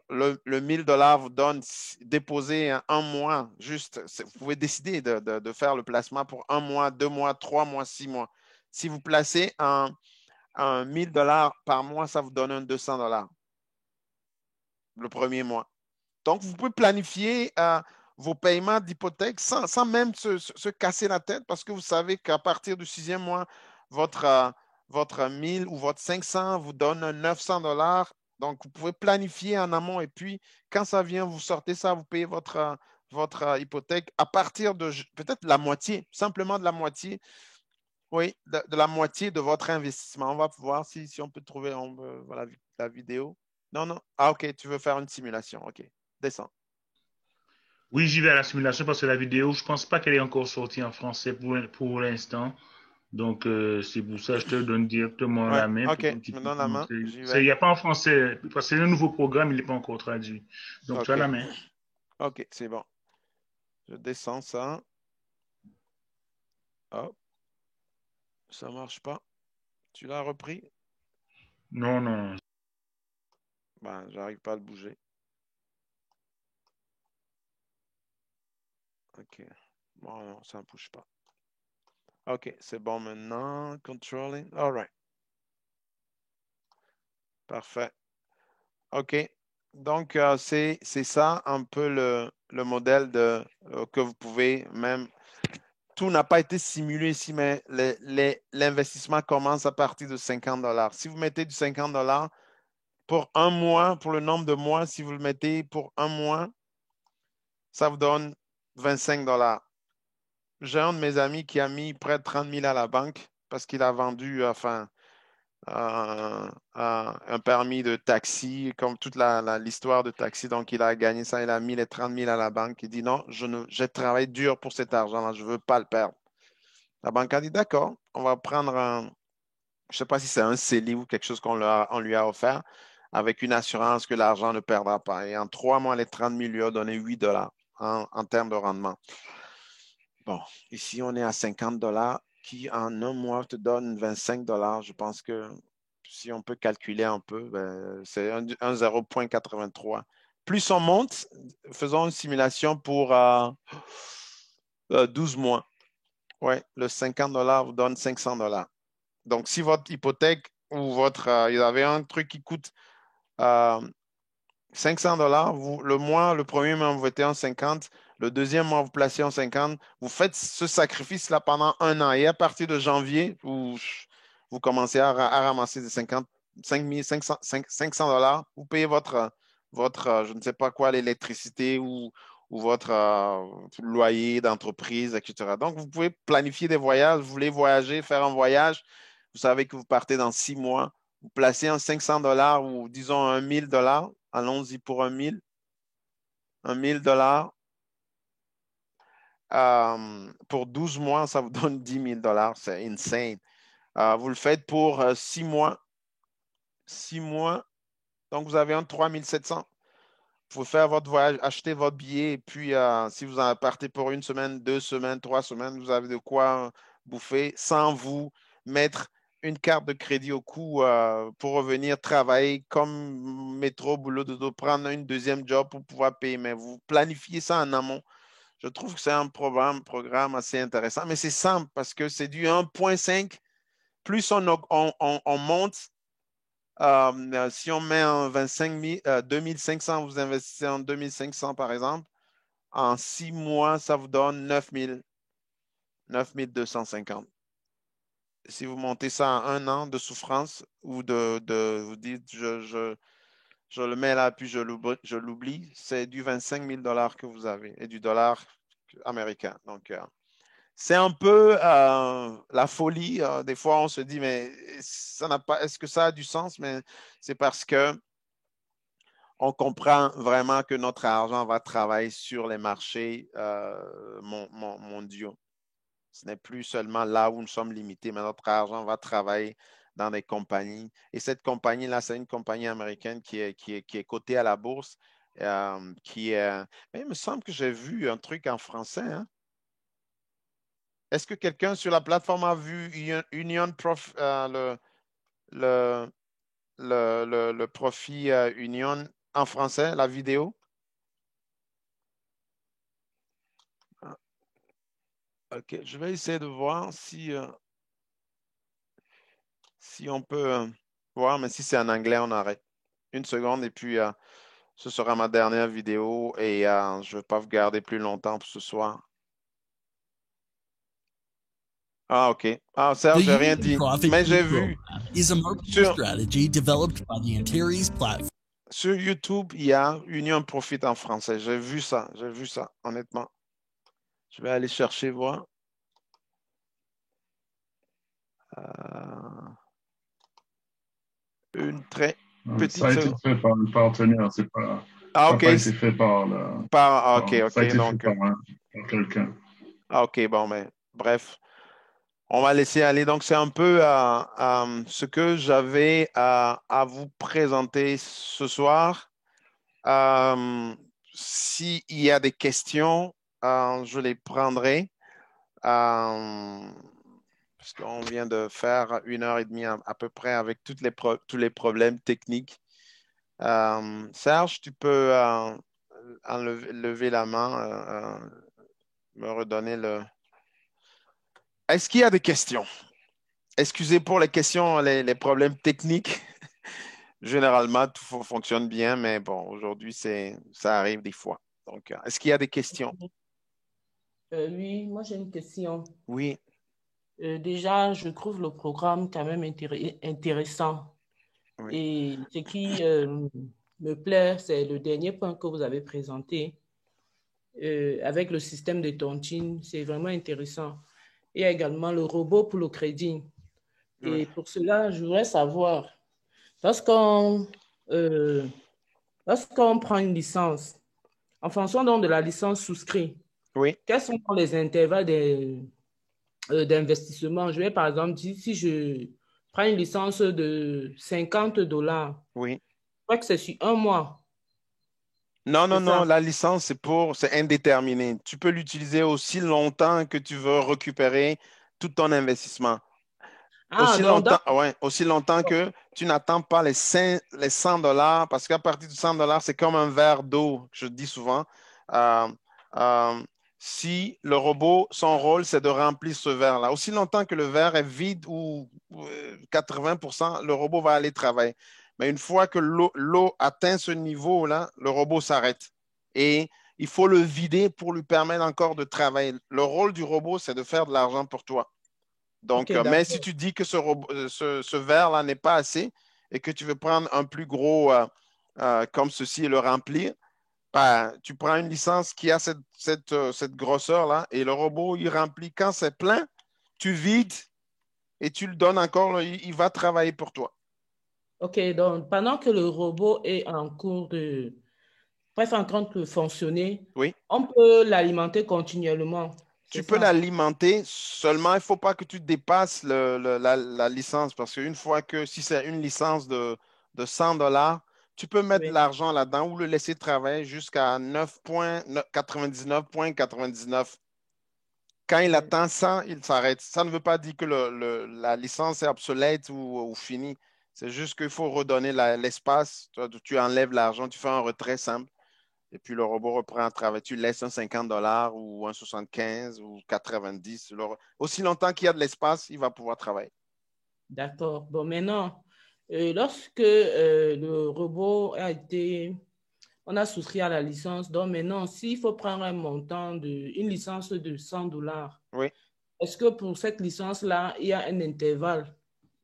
Speaker 1: le 1 000 $ vous donne déposer un mois, juste, vous pouvez décider de faire le placement pour 1 mois, 2 mois, 3 mois, 6 mois. Si vous placez un 1 000 $ par mois, ça vous donne un 200 $ le premier mois. Donc, vous pouvez planifier vos paiements d'hypothèque sans même se casser la tête parce que vous savez qu'à partir du 6e mois, votre 1 000 ou votre 500 vous donne 900 $. Donc, vous pouvez planifier en amont et puis, quand ça vient, vous sortez ça, vous payez votre hypothèque à partir de peut-être la moitié, simplement de la moitié. Oui, de la moitié de votre investissement. On va voir si on peut trouver voilà, la vidéo. Non, non. Ah, OK, tu veux faire une simulation. OK, descends.
Speaker 11: Oui, j'y vais à la simulation parce que la vidéo, je ne pense pas qu'elle est encore sortie en français pour l'instant. Donc, c'est pour ça que je te donne directement la main.
Speaker 1: OK, je me donne la main.
Speaker 11: Il n'y a pas en français, parce que c'est un nouveau programme, il n'est pas encore traduit. Donc,
Speaker 1: okay.
Speaker 11: Tu as la main.
Speaker 1: OK, c'est bon. Je descends ça. Hop. Ça ne marche pas. Tu l'as repris?
Speaker 11: Non, non.
Speaker 1: Ben, j'arrive pas à le bouger. OK. Bon, non, ça ne bouge pas. OK, c'est bon maintenant. Controlling. All right. Parfait. OK. Donc, c'est ça un peu le modèle que vous pouvez même... Tout n'a pas été simulé ici, mais l'investissement commence à partir de 50 $. Si vous mettez du 50 $ pour un mois, pour le nombre de mois, si vous le mettez pour un mois, ça vous donne 25 $. J'ai un de mes amis qui a mis près de 30 000 à la banque parce qu'il a vendu, un permis de taxi, comme toute l'histoire de taxi. Donc, il a gagné ça, il a mis les 30 000 à la banque. Il dit non, j'ai travaillé dur pour cet argent-là, je ne veux pas le perdre. La banque a dit d'accord, on va prendre je ne sais pas si c'est un CELI ou quelque chose qu'on lui a offert, avec une assurance que l'argent ne perdra pas. Et en 3 mois, les 30 000 lui ont donné 8 $ en termes de rendement. Bon, ici, on est à 50 $ qui, en un mois, te donne 25 $. Je pense que si on peut calculer un peu, ben, c'est un 0,83. Plus on monte, faisons une simulation pour 12 mois. Oui, le 50 $ vous donne 500 $. Donc, si votre hypothèque ou il y avait un truc qui coûte 500 $, le premier mois, vous mettez en 50, le deuxième mois, vous placez en 50, vous faites ce sacrifice-là pendant 1 an et à partir de janvier, vous commencez à ramasser des 500 $, vous payez votre je ne sais pas quoi, l'électricité ou votre loyer d'entreprise, etc. Donc, vous pouvez planifier des voyages, vous voulez voyager, faire un voyage, vous savez que vous partez dans 6 mois, vous placez en 500 $ ou disons 1 000 $, allons-y pour 1 000 $. Pour 12 mois, ça vous donne 10 000 $. C'est insane. Vous le faites pour 6 mois. 6 mois. Donc, vous avez un 3 700. Vous pouvez faire votre voyage, acheter votre billet. Et puis, si vous en partez pour 1 semaine, 2 semaines, 3 semaines, vous avez de quoi bouffer sans vous mettre une carte de crédit au cou pour revenir travailler comme métro, boulot, dodo, prendre une deuxième job pour pouvoir payer. Mais vous planifiez ça en amont. Je trouve que c'est un programme assez intéressant, mais c'est simple parce que c'est du 1,5. Plus on monte, si on met en 2500, vous investissez en 2500 par exemple, en 6 mois, ça vous donne 9250. Si vous montez ça en 1 an de souffrance ou vous dites je le mets là puis je l'oublie, c'est du 25 000 $ que vous avez et du dollar américain. Donc, c'est un peu la folie. Des fois, on se dit, mais est-ce que ça a du sens? Mais c'est parce que on comprend vraiment que notre argent va travailler sur les marchés mondiaux. Ce n'est plus seulement là où nous sommes limités, mais notre argent va travailler dans des compagnies. Et cette compagnie-là, c'est une compagnie américaine qui est cotée à la bourse. Mais il me semble que j'ai vu un truc en français. Hein? Est-ce que quelqu'un sur la plateforme a vu Union Prof, le profit Union en français, la vidéo? OK, je vais essayer de voir si on peut voir, mais si c'est en anglais, on arrête. Une seconde et puis ce sera ma dernière vidéo et je ne vais pas vous garder plus longtemps pour ce soir. Ah, OK. Ah, Serge, j'ai rien dit, mais j'ai vu. Sur YouTube, il y a Union Profit en français. J'ai vu ça, honnêtement. Je vais aller chercher, voir. Une très petite...
Speaker 14: Ça a été fait par le partenaire, c'est pas...
Speaker 1: Ah, OK.
Speaker 14: Ça n'a pas été fait par le...
Speaker 1: OK.
Speaker 14: Ça a été
Speaker 1: donc...
Speaker 14: fait par quelqu'un.
Speaker 1: Ah, OK, bon, mais bref. On va laisser aller. Donc, c'est un peu ce que j'avais à vous présenter ce soir. S'il y a des questions, je les prendrai. Parce qu'on vient de faire 1h30 à peu près avec tous les problèmes techniques. Serge, tu peux lever la main, me redonner le... Est-ce qu'il y a des questions? Excusez pour les questions, les problèmes techniques. Généralement, tout fonctionne bien, mais bon, aujourd'hui, ça arrive des fois. Donc, est-ce qu'il y a des questions?
Speaker 8: Oui, moi j'ai une question.
Speaker 1: Oui.
Speaker 8: Déjà, je trouve le programme quand même intéressant. Oui. Et ce qui me plaît, c'est le dernier point que vous avez présenté avec le système de tontine. C'est vraiment intéressant. Et également le robot pour le crédit. Et pour cela, je voudrais savoir, lorsqu'on prend une licence, en fonction donc de la licence souscrite, quels sont les intervalles d'investissement? Je vais par exemple dire, si je prends une licence de $50, je crois que c'est sur un mois.
Speaker 1: Non, la licence, c'est indéterminé. Tu peux l'utiliser aussi longtemps que tu veux récupérer tout ton investissement. Aussi longtemps que tu n'attends pas les $100, parce qu'à partir de $100, c'est comme un verre d'eau, je dis souvent. Si le robot, son rôle, c'est de remplir ce verre-là. Aussi longtemps que le verre est vide ou 80%, le robot va aller travailler. Mais une fois que l'eau atteint ce niveau-là, le robot s'arrête. Et il faut le vider pour lui permettre encore de travailler. Le rôle du robot, c'est de faire de l'argent pour toi. Donc, mais si tu dis que ce verre-là n'est pas assez et que tu veux prendre un plus gros comme ceci et le remplir, tu prends une licence qui a cette grosseur-là et le robot, il remplit. Quand c'est plein, tu vides et tu le donnes encore, il va travailler pour toi.
Speaker 8: OK, donc pendant que le robot est en cours de fonctionner, on peut l'alimenter continuellement.
Speaker 1: Tu peux l'alimenter, seulement il ne faut pas que tu dépasses la licence parce qu'une fois que si c'est une licence de $100, tu peux mettre de l'argent là-dedans ou le laisser travailler jusqu'à 9,99,99. Quand il atteint 100, il s'arrête. Ça ne veut pas dire que la licence est obsolète ou finie. C'est juste qu'il faut redonner l'espace. Tu enlèves l'argent, tu fais un retrait simple. Et puis, le robot reprend à travailler. Tu laisses un $50 ou un 75 ou 90. Aussi longtemps qu'il y a de l'espace, il va pouvoir travailler.
Speaker 8: D'accord. Bon, maintenant, lorsque le robot on a souscrit à la licence, donc maintenant, s'il faut prendre un montant une licence de $100, est-ce que pour cette licence-là, il y a un intervalle?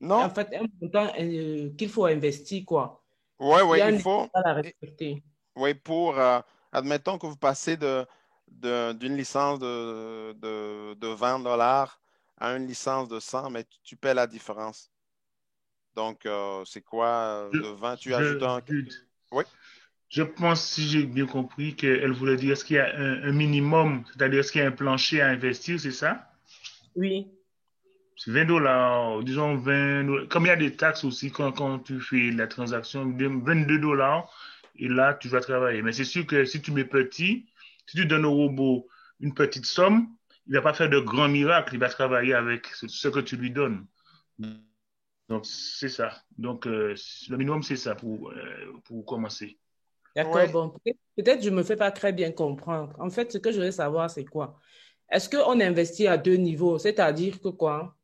Speaker 1: Non.
Speaker 8: En fait, un montant qu'il faut investir, quoi.
Speaker 1: Oui, il faut.
Speaker 8: À respecter.
Speaker 1: Oui, admettons que vous passez d'une licence de $20 à une licence de 100, mais tu paies la différence. Donc, c'est quoi de 20? Tu ajoutes un... Oui.
Speaker 11: Je pense, si j'ai bien compris, qu'elle voulait dire est-ce qu'il y a un minimum, c'est-à-dire est-ce qu'il y a un plancher à investir, c'est ça?
Speaker 8: Oui.
Speaker 11: C'est $20, disons $20. Comme il y a des taxes aussi quand tu fais la transaction, $22, et là, tu vas travailler. Mais c'est sûr que si tu mets petit, si tu donnes au robot une petite somme, il ne va pas faire de grands miracles, il va travailler avec ce que tu lui donnes. Donc, c'est ça. Donc, le minimum, c'est ça pour commencer.
Speaker 8: D'accord, bon, peut-être je ne me fais pas très bien comprendre. En fait, ce que je veux savoir, c'est quoi? Est-ce qu'on investit à 2 niveaux? C'est-à-dire que quoi?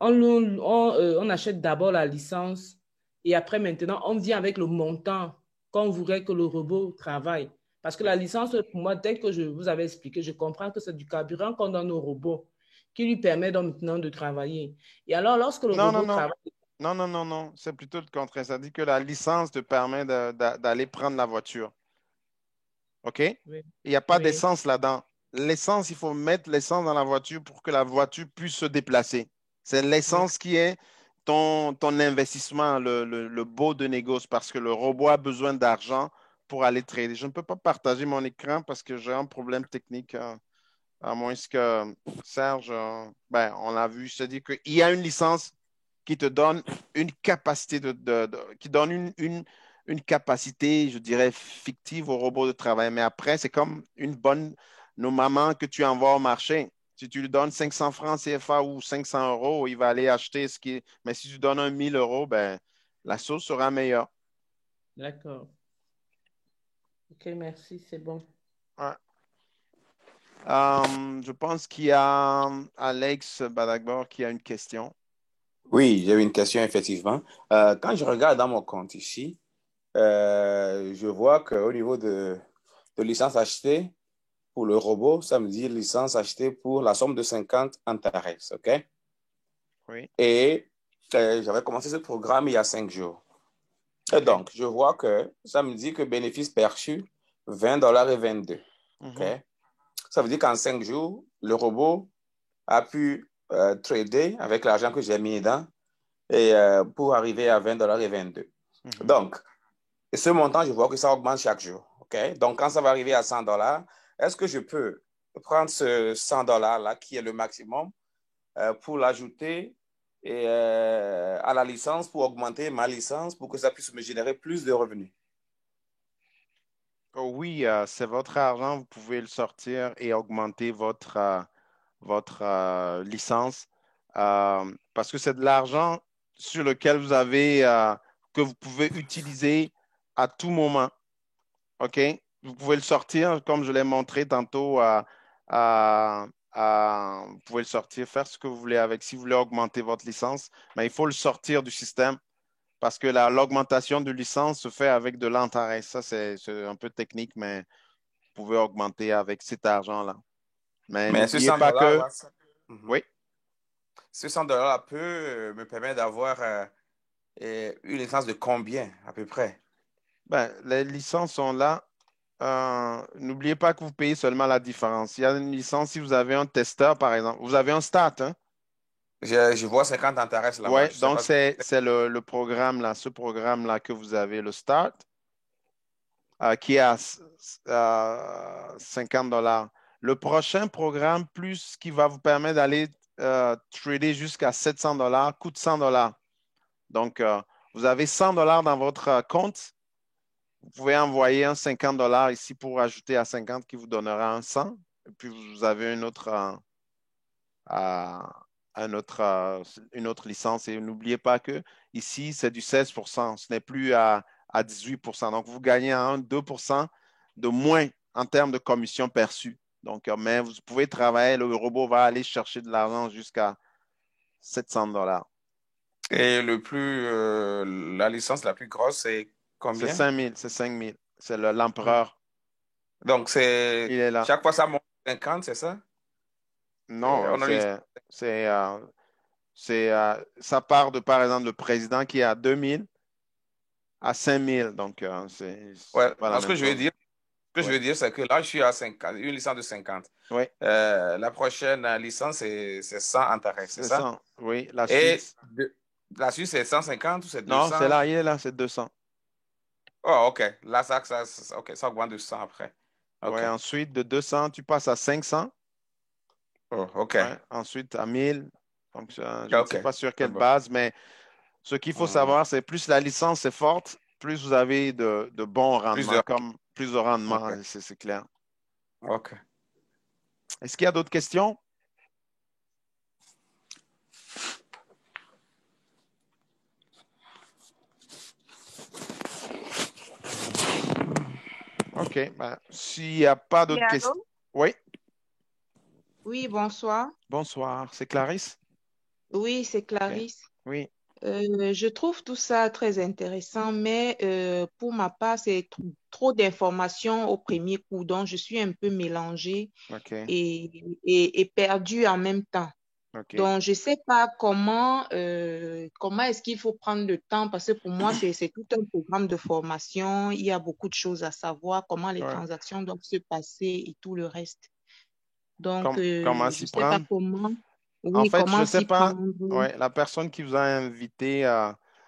Speaker 8: On achète d'abord la licence et après, maintenant, on vient avec le montant qu'on voudrait que le robot travaille. Parce que la licence, pour moi, tel que je vous avais expliqué, je comprends que c'est du carburant qu'on donne au robot qui lui permet donc maintenant de travailler. Et alors, lorsque le robot travaille...
Speaker 1: Non. C'est plutôt le contraire. Ça dit que la licence te permet d'aller prendre la voiture. OK?
Speaker 8: Oui.
Speaker 1: Il n'y a pas d'essence là-dedans. L'essence, il faut mettre l'essence dans la voiture pour que la voiture puisse se déplacer. C'est l'essence qui est ton investissement, le beau de négoce, parce que le robot a besoin d'argent pour aller trader. Je ne peux pas partager mon écran parce que j'ai un problème technique, à moins que Serge, on l'a vu, c'est-à-dire qu'il y a une licence qui te donne une capacité qui donne une capacité, je dirais, fictive au robot de travail. Mais après, c'est comme nos mamans que tu envoies au marché. Si tu lui donnes 500 francs CFA ou 500 €, il va aller acheter ce qui est. Mais si tu donnes 1 000 €, la sauce sera meilleure.
Speaker 8: D'accord. OK, merci, c'est bon.
Speaker 1: Ouais. Je pense qu'il y a Alex Badagbor qui a une question.
Speaker 9: Oui, j'ai une question, effectivement. Quand je regarde dans mon compte ici, je vois qu'au niveau de licence achetée pour le robot, ça me dit licence achetée pour la somme de 50 Antares, OK?
Speaker 1: Oui.
Speaker 9: Et j'avais commencé ce programme il y a 5 jours. Et donc, je vois que ça me dit que bénéfice perçu, $20,22. OK? Ça veut dire qu'en 5 jours, le robot a pu trader avec l'argent que j'ai mis dedans et pour arriver à $20,22. Donc, ce montant, je vois que ça augmente chaque jour. OK? Donc, quand ça va arriver à $100, est-ce que je peux prendre ce $100-là, qui est le maximum, pour l'ajouter à la licence, pour augmenter ma licence, pour que ça puisse me générer plus de revenus?
Speaker 1: Oui, c'est votre argent. Vous pouvez le sortir et augmenter votre licence parce que c'est de l'argent sur lequel vous avez, que vous pouvez utiliser à tout moment. OK? Vous pouvez le sortir, comme je l'ai montré tantôt, vous pouvez le sortir, faire ce que vous voulez avec. Si vous voulez augmenter votre licence, mais il faut le sortir du système parce que l'augmentation de licence se fait avec de l'Antares. Ça, c'est un peu technique, mais vous pouvez augmenter avec cet argent-là. Mais n'oubliez pas que...
Speaker 9: Là,
Speaker 1: Oui.
Speaker 9: Ce $100 peut me permettre d'avoir une licence de combien, à peu près?
Speaker 1: Les licences sont là. N'oubliez pas que vous payez seulement la différence. Il y a une licence, si vous avez un testeur, par exemple. Vous avez un start, hein?
Speaker 9: Je vois 50 Antares là-bas.
Speaker 1: Oui, donc c'est le programme là, ce programme-là que vous avez, le start, qui est à $50. Le prochain programme, plus qui va vous permettre d'aller trader jusqu'à $700, coûte $100. Donc, vous avez $100 dans votre compte. Vous pouvez envoyer un $50 ici pour ajouter à 50 qui vous donnera un 100. Et puis, vous avez une autre licence. Et n'oubliez pas que ici, c'est du 16%. Ce n'est plus à 18%. Donc, vous gagnez 2% de moins en termes de commission perçue. Donc, mais vous pouvez travailler, le robot va aller chercher de l'argent jusqu'à $700.
Speaker 9: Et la licence la plus grosse, c'est combien?
Speaker 1: C'est 5 000. C'est l'empereur.
Speaker 9: Donc, chaque fois, ça monte 50, c'est ça?
Speaker 1: Non, ça part de, par exemple, le président qui est à 2 000 à 5 000. Donc, c'est
Speaker 9: ce que je veux dire. Ce que je veux dire, c'est que là, je suis à 50, une licence de 50.
Speaker 1: Oui.
Speaker 9: La prochaine licence, c'est 100 Antares, c'est ça?
Speaker 1: 100, oui. La
Speaker 9: Suisse, c'est 150 ou c'est 200?
Speaker 1: Non, c'est là, il est là, c'est 200.
Speaker 9: Oh, OK. Là, ça augmente de 100 après. Okay.
Speaker 1: Oui, ensuite, de 200, tu passes à 500.
Speaker 9: Oh, OK.
Speaker 1: Ouais, ensuite, à 1000. Donc, je ne sais pas sur quelle base, mais ce qu'il faut savoir, c'est plus la licence est forte, plus vous avez de bons rendements, plus de rendement, okay. C'est clair.
Speaker 9: OK.
Speaker 1: Est-ce qu'il y a d'autres questions? OK. Ben, s'il n'y a pas d'autres questions. Oui.
Speaker 16: Oui, bonsoir.
Speaker 1: Bonsoir. C'est Clarisse?
Speaker 16: Oui, c'est Clarisse.
Speaker 1: Okay. Oui.
Speaker 16: Je trouve tout ça très intéressant, mais pour ma part, c'est trop d'informations au premier coup. Donc, je suis un peu mélangée et perdue en même temps.
Speaker 1: Okay.
Speaker 16: Donc, je ne sais pas comment est-ce qu'il faut prendre le temps, parce que pour moi, c'est tout un programme de formation. Il y a beaucoup de choses à savoir, comment les transactions doivent se passer et tout le reste. Donc,
Speaker 1: comment
Speaker 16: je
Speaker 1: s'y
Speaker 16: ne sais pas comment. Oui,
Speaker 1: en fait,
Speaker 16: comment
Speaker 1: je ne sais pas,
Speaker 16: prendre.
Speaker 1: la personne qui vous a invité,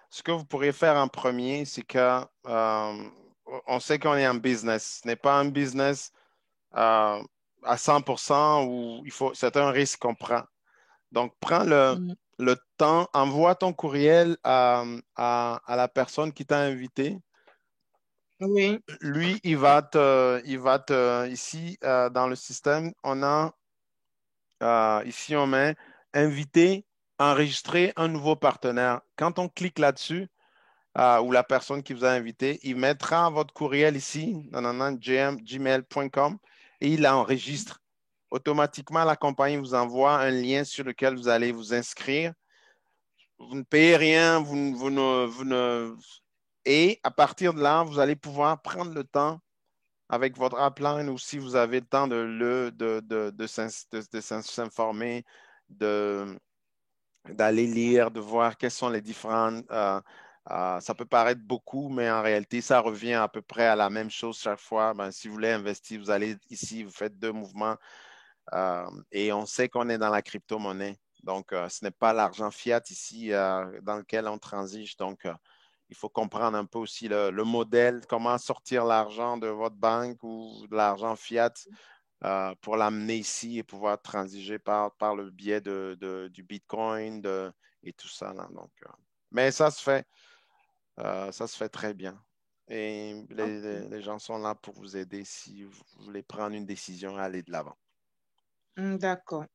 Speaker 1: ce que vous pourriez faire en premier, c'est que on sait qu'on est en business. Ce n'est pas un business à 100% où c'est un risque qu'on prend. Donc, prends le temps, envoie ton courriel à la personne qui t'a invité.
Speaker 16: Oui.
Speaker 1: Lui, il va ici, dans le système, on a, ici, on met inviter, enregistrer un nouveau partenaire. Quand on clique là-dessus, ou la personne qui vous a invité, il mettra votre courriel ici, gmail.com, et il l'enregistre. Automatiquement, la compagnie vous envoie un lien sur lequel vous allez vous inscrire. Vous ne payez rien, et à partir de là, vous allez pouvoir prendre le temps avec votre upline, ou si vous avez le temps de s'informer, d'aller lire, de voir quels sont les différents. Ça peut paraître beaucoup, mais en réalité, ça revient à peu près à la même chose chaque fois. Ben, si vous voulez investir, vous allez ici, vous faites 2 mouvements. Et on sait qu'on est dans la crypto-monnaie. Donc, ce n'est pas l'argent fiat ici dans lequel on transige. Donc, il faut comprendre un peu aussi le modèle, comment sortir l'argent de votre banque ou de l'argent fiat pour l'amener ici et pouvoir transiger par le biais du Bitcoin et tout ça. Là. Donc, mais ça se fait très bien. Et les gens sont là pour vous aider si vous voulez prendre une décision et aller de l'avant.
Speaker 16: D'accord.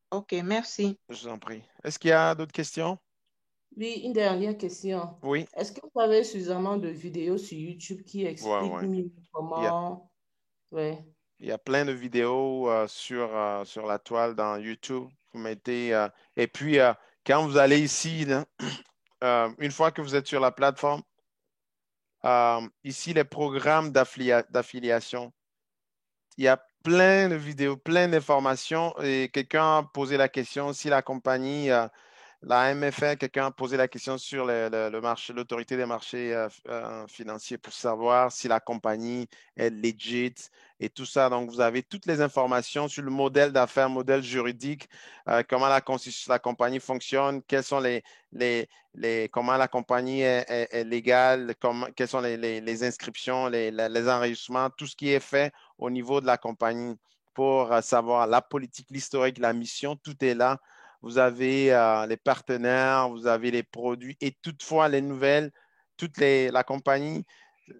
Speaker 16: OK, merci.
Speaker 1: Je vous en prie. Est-ce qu'il y a d'autres questions?
Speaker 8: Oui, une dernière question.
Speaker 1: Oui.
Speaker 8: Est-ce que vous avez suffisamment de vidéos sur YouTube qui expliquent mieux comment...
Speaker 1: Il y a plein de vidéos sur la toile dans YouTube. Vous mettez... et puis, quand vous allez ici, là, une fois que vous êtes sur la plateforme, ici, les programmes d'affiliation, il y a plein de vidéos, plein d'informations. Et quelqu'un a posé la question si la compagnie... la MFA, quelqu'un a posé la question sur le marché, l'autorité des marchés financiers pour savoir si la compagnie est legit et tout ça. Donc, vous avez toutes les informations sur le modèle d'affaires, modèle juridique, comment la compagnie fonctionne, quels sont comment la compagnie est légale, quelles sont les inscriptions, les enregistrements, tout ce qui est fait au niveau de la compagnie pour savoir la politique, l'historique, la mission, tout est là. Vous avez les partenaires, vous avez les produits et toutefois les nouvelles, la compagnie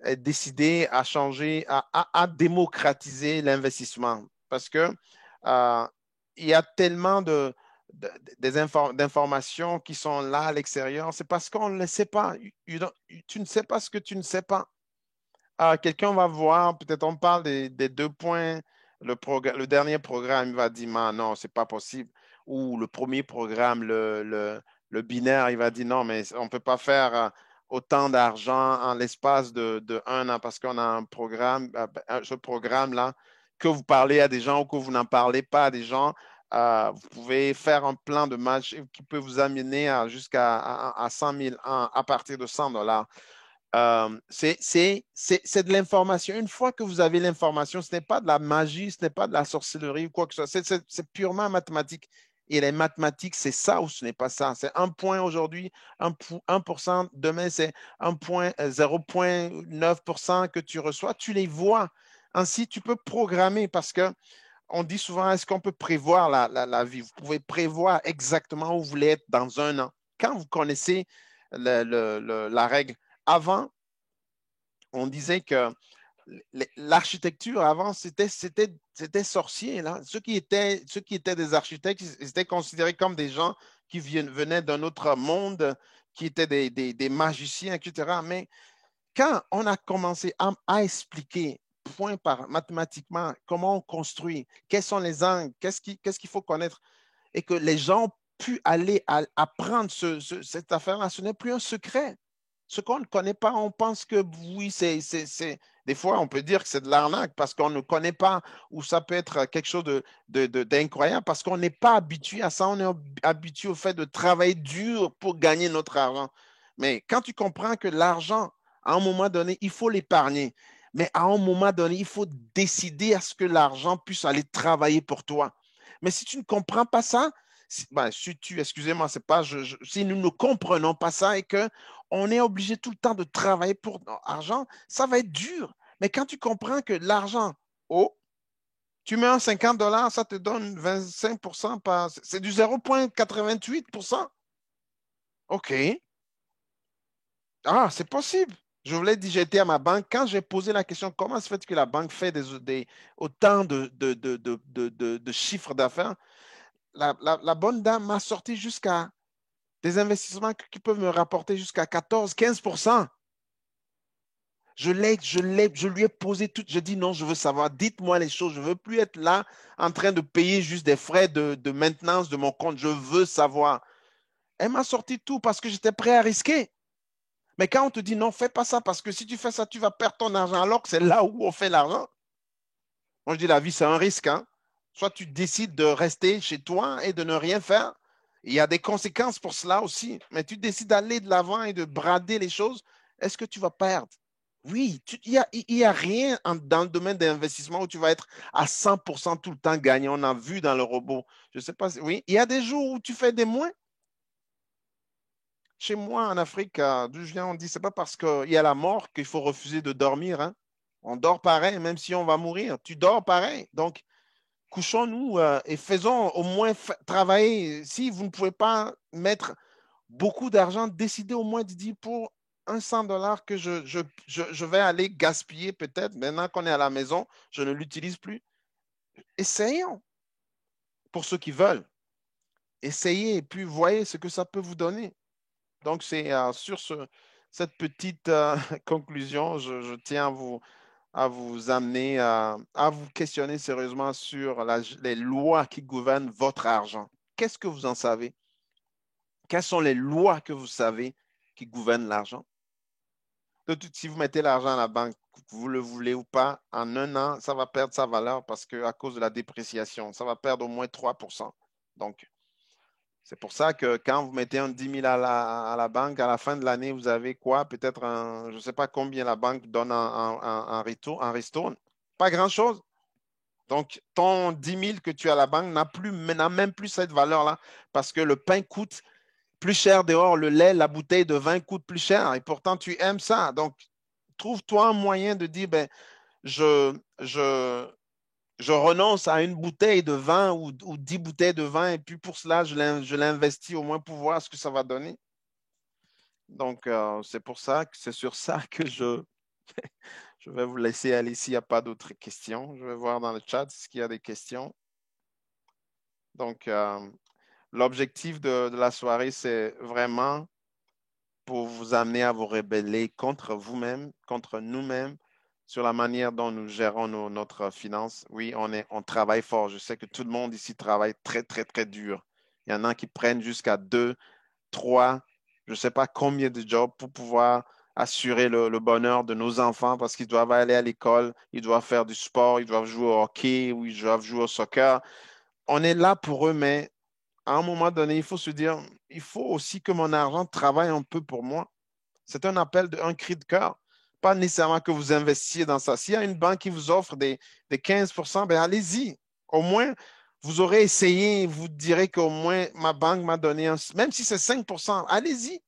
Speaker 1: est décidée à changer, à démocratiser l'investissement parce que il y a tellement d'informations qui sont là à l'extérieur. C'est parce qu'on ne le sait pas. Tu ne sais pas ce que tu ne sais pas. Quelqu'un va voir, peut-être on parle des 2 points, le dernier programme, il va dire, non, c'est pas possible. Ou le premier programme, le binaire, il va dire non, mais on ne peut pas faire autant d'argent en l'espace de 1 an parce qu'on a un programme, ce programme-là, que vous parlez à des gens ou que vous n'en parlez pas à des gens, vous pouvez faire un plan de match qui peut vous amener jusqu'à 100 000 à partir de $100. C'est de l'information. Une fois que vous avez l'information, ce n'est pas de la magie, ce n'est pas de la sorcellerie ou quoi que ce soit. C'est purement mathématique. Et les mathématiques, c'est ça ou ce n'est pas ça. C'est 1 point aujourd'hui, 1%. Demain, c'est 0,9% que tu reçois. Tu les vois. Ainsi, tu peux programmer parce que on dit souvent, est-ce qu'on peut prévoir la vie? Vous pouvez prévoir exactement où vous voulez être dans 1 an. Quand vous connaissez la règle avant, on disait que l'architecture avant, c'était sorcier. Là. Ceux qui étaient des architectes, ils étaient considérés comme des gens qui venaient d'un autre monde, qui étaient des magiciens, etc. Mais quand on a commencé à expliquer point par mathématiquement comment on construit, quels sont les angles, qu'est-ce qu'il faut connaître, et que les gens pu aller apprendre cette affaire-là, ce n'est plus un secret. Ce qu'on ne connaît pas, on pense que oui, des fois, on peut dire que c'est de l'arnaque parce qu'on ne connaît pas, ou ça peut être quelque chose d'incroyable parce qu'on n'est pas habitué à ça. On est habitué au fait de travailler dur pour gagner notre argent. Mais quand tu comprends que l'argent, à un moment donné, il faut l'épargner. Mais à un moment donné, il faut décider à ce que l'argent puisse aller travailler pour toi. Mais si tu ne comprends pas ça, excusez-moi, c'est pas, si nous ne comprenons pas ça et qu'on est obligé tout le temps de travailler pour l'argent, ça va être dur. Mais quand tu comprends que l'argent, tu mets un $50, ça te donne 25%, c'est du 0,88%. OK. Ah, c'est possible. Je voulais dire, j'étais à ma banque. Quand j'ai posé la question, comment se fait que la banque fait autant de chiffres d'affaires, la bonne dame m'a sorti jusqu'à des investissements qui peuvent me rapporter jusqu'à 14-15%. Je lui ai posé tout. Je dis non, je veux savoir. Dites-moi les choses. Je ne veux plus être là en train de payer juste des frais de maintenance de mon compte. Je veux savoir. Elle m'a sorti tout parce que j'étais prêt à risquer. Mais quand on te dit non, fais pas ça parce que si tu fais ça, tu vas perdre ton argent alors que c'est là où on fait l'argent. Moi, je dis la vie, c'est un risque. Hein? Soit tu décides de rester chez toi et de ne rien faire. Il y a des conséquences pour cela aussi. Mais tu décides d'aller de l'avant et de brader les choses. Est-ce que tu vas perdre? Oui, il n'y a rien dans le domaine d'investissement où tu vas être à 100% tout le temps gagnant. On a vu dans le robot. Je ne sais pas. Oui, il y a des jours où tu fais des moins. Chez moi, en Afrique, d'où je viens, on dit, c'est pas parce qu'il y a la mort qu'il faut refuser de dormir. Hein? On dort pareil, même si on va mourir. Tu dors pareil. Donc, couchons-nous et faisons au moins travailler. Si vous ne pouvez pas mettre beaucoup d'argent, décidez au moins de dire pour un $100 que je vais aller gaspiller peut-être. Maintenant qu'on est à la maison, je ne l'utilise plus. Essayons. Pour ceux qui veulent. Essayez et puis voyez ce que ça peut vous donner. Donc, c'est sur cette petite conclusion, je tiens à vous amener à vous questionner sérieusement sur les lois qui gouvernent votre argent. Qu'est-ce que vous en savez? Quelles sont les lois que vous savez qui gouvernent l'argent? Si vous mettez l'argent à la banque, vous le voulez ou pas, en un an, ça va perdre sa valeur parce qu'à cause de la dépréciation, ça va perdre au moins 3%. Donc, c'est pour ça que quand vous mettez un 10 000 à la banque, à la fin de l'année, vous avez quoi? Peut-être je ne sais pas combien la banque donne en ristourne. Pas grand-chose. Donc, ton 10 000 que tu as à la banque n'a même plus cette valeur-là parce que le pain coûte plus cher dehors, le lait, la bouteille de vin coûte plus cher et pourtant tu aimes ça. Donc, trouve-toi un moyen de dire, je renonce à une bouteille de vin ou 10 bouteilles de vin et puis pour cela, je l'investis au moins pour voir ce que ça va donner. Donc, c'est pour ça que c'est sur ça que je vais vous laisser aller s'il n'y a pas d'autres questions. Je vais voir dans le chat s'il y a des questions. Donc, l'objectif de la soirée, c'est vraiment pour vous amener à vous rebeller contre vous-même, contre nous-mêmes, sur la manière dont nous gérons notre finance. Oui, on travaille fort. Je sais que tout le monde ici travaille très, très, très dur. Il y en a qui prennent jusqu'à 2, 3, je ne sais pas combien de jobs pour pouvoir assurer le bonheur de nos enfants parce qu'ils doivent aller à l'école, ils doivent faire du sport, ils doivent jouer au hockey ou ils doivent jouer au soccer. On est là pour eux, mais à un moment donné, il faut se dire, il faut aussi que mon argent travaille un peu pour moi. C'est un appel, un cri de cœur. Pas nécessairement que vous investissiez dans ça. S'il y a une banque qui vous offre des 15%, ben allez-y. Au moins, vous aurez essayé, vous direz qu'au moins ma banque m'a donné même si c'est 5%, allez-y.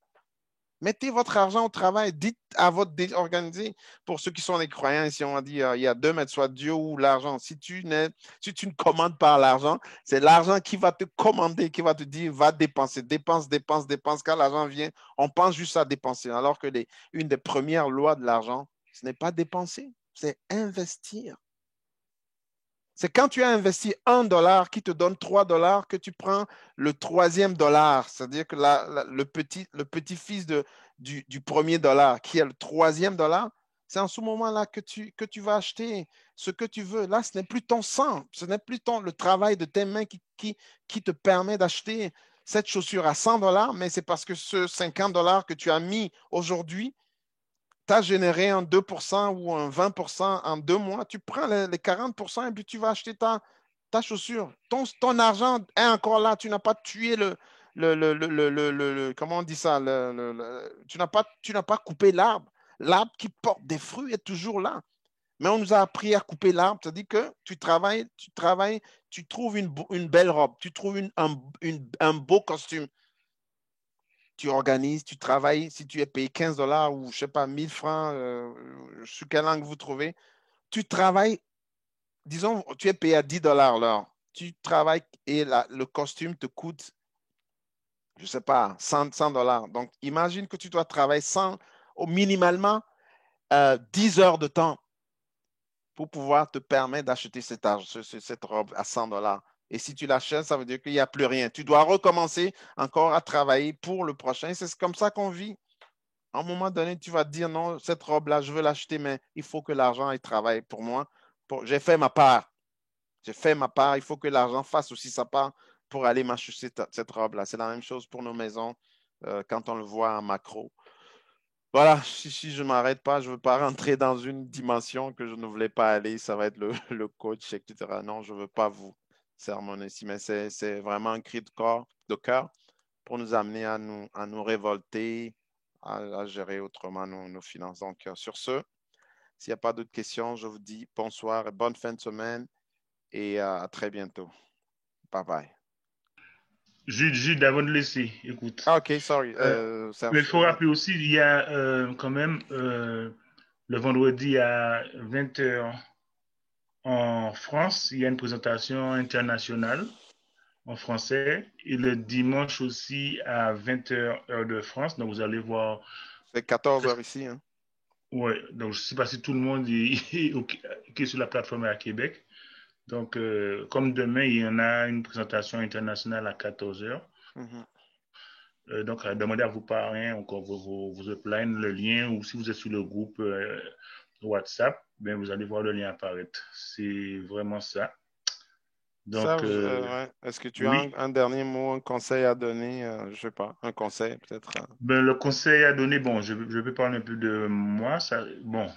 Speaker 1: Mettez votre argent au travail. Dites à votre organisé. Pour ceux qui sont des croyants, ici, on dit il y a deux maîtres, soit Dieu ou l'argent. Si tu ne commandes pas l'argent, c'est l'argent qui va te commander, qui va te dire va dépenser, dépense. Quand l'argent vient, on pense juste à dépenser. Alors que une des premières lois de l'argent, ce n'est pas dépenser, c'est investir. C'est quand tu as investi $1 qui te donne $3 que tu prends le troisième dollar. C'est-à-dire que le petit-fils du premier dollar, qui est le troisième dollar, c'est en ce moment-là que tu vas acheter ce que tu veux. Là, ce n'est plus ton sang, ce n'est plus le travail de tes mains qui te permet d'acheter cette chaussure à $100, mais c'est parce que ce $50 que tu as mis aujourd'hui, tu as généré un 2% ou un 20% en 2 mois, tu prends les 40% et puis tu vas acheter ta chaussure. Ton argent est encore là. Tu n'as pas tué comment on dit ça? Tu n'as pas coupé l'arbre. L'arbre qui porte des fruits est toujours là. Mais on nous a appris à couper l'arbre. C'est-à-dire que tu travailles, tu trouves une belle robe, tu trouves un beau costume. Tu organises, tu travailles, si tu es payé $15 ou je ne sais pas, 1000 francs, sur quelle langue vous trouvez, tu travailles, disons, tu es payé à $10 l'heure. Tu travailles et le costume te coûte, je ne sais pas, $100. Donc, imagine que tu dois travailler minimalement 10 heures de temps pour pouvoir te permettre d'acheter cette robe à $100. Et si tu l'achètes, ça veut dire qu'il n'y a plus rien. Tu dois recommencer encore à travailler pour le prochain. C'est comme ça qu'on vit. À un moment donné, tu vas te dire, non, cette robe-là, je veux l'acheter, mais il faut que l'argent travaille pour moi. J'ai fait ma part. J'ai fait ma part. Il faut que l'argent fasse aussi sa part pour aller m'acheter cette robe-là. C'est la même chose pour nos maisons quand on le voit en macro. Voilà, si je ne m'arrête pas, je ne veux pas rentrer dans une dimension que je ne voulais pas aller. Ça va être le coach, etc. Non, je ne veux pas vous sermonner ici, mais c'est vraiment un cri de cœur pour nous amener à nous révolter, à gérer autrement nos finances. Donc, sur ce, s'il n'y a pas d'autres questions, je vous dis bonsoir et bonne fin de semaine et à très bientôt. Bye bye.
Speaker 11: Jude, avant de laisser, écoute.
Speaker 1: Ah, ok, sorry.
Speaker 11: Mais il faut rappeler aussi, il y a quand même le vendredi à 20h en France, il y a une présentation internationale en français. Et le dimanche aussi à 20h heure de France. Donc vous allez voir.
Speaker 1: C'est 14h ici. Hein?
Speaker 11: Oui, donc je ne sais pas si tout le monde est sur la plateforme à Québec. Donc, comme demain, il y en a une présentation internationale à 14h. Donc, demandez à vos parents, encore vos upline, le lien, ou si vous êtes sur le groupe WhatsApp, ben, vous allez voir le lien apparaître. C'est vraiment ça. Donc,
Speaker 1: est-ce que tu as un dernier mot, un conseil à donner? Je ne sais pas, un conseil peut-être?
Speaker 11: Ben, le conseil à donner, bon, je vais parler un peu de moi. Bon,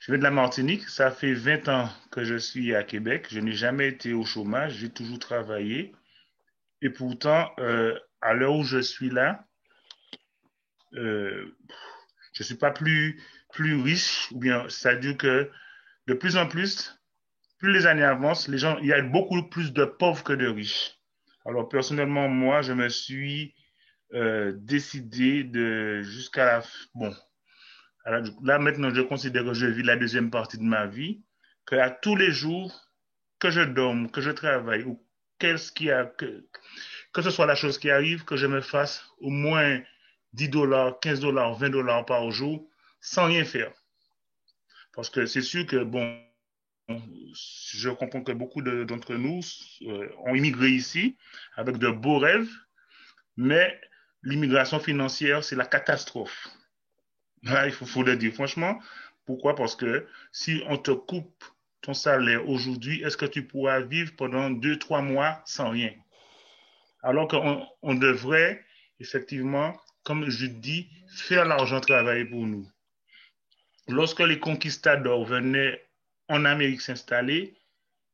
Speaker 11: je viens de la Martinique. Ça fait 20 ans que je suis à Québec. Je n'ai jamais été au chômage. J'ai toujours travaillé. Et pourtant, à l'heure où je suis là, je ne suis pas plus riche. Ou bien, c'est-à-dire que de plus en plus, plus les années avancent, il y a beaucoup plus de pauvres que de riches. Alors, personnellement, moi, je me suis décidé jusqu'à la... Bon, là, maintenant, je considère que je vis la deuxième partie de ma vie, qu'à tous les jours, que je dorme, que je travaille, ou que ce soit la chose qui arrive, que je me fasse au moins $10, $15, $20 par jour, sans rien faire. Parce que c'est sûr que, bon, je comprends que beaucoup d'entre nous ont immigré ici avec de beaux rêves, mais l'immigration financière, c'est la catastrophe. Là, il faut le dire franchement. Pourquoi? Parce que si on te coupe ton salaire aujourd'hui, est-ce que tu pourras vivre pendant 2-3 mois sans rien? Alors qu'on devrait, effectivement, comme je dis, faire l'argent travailler pour nous. Lorsque les conquistadors venaient en Amérique s'installer,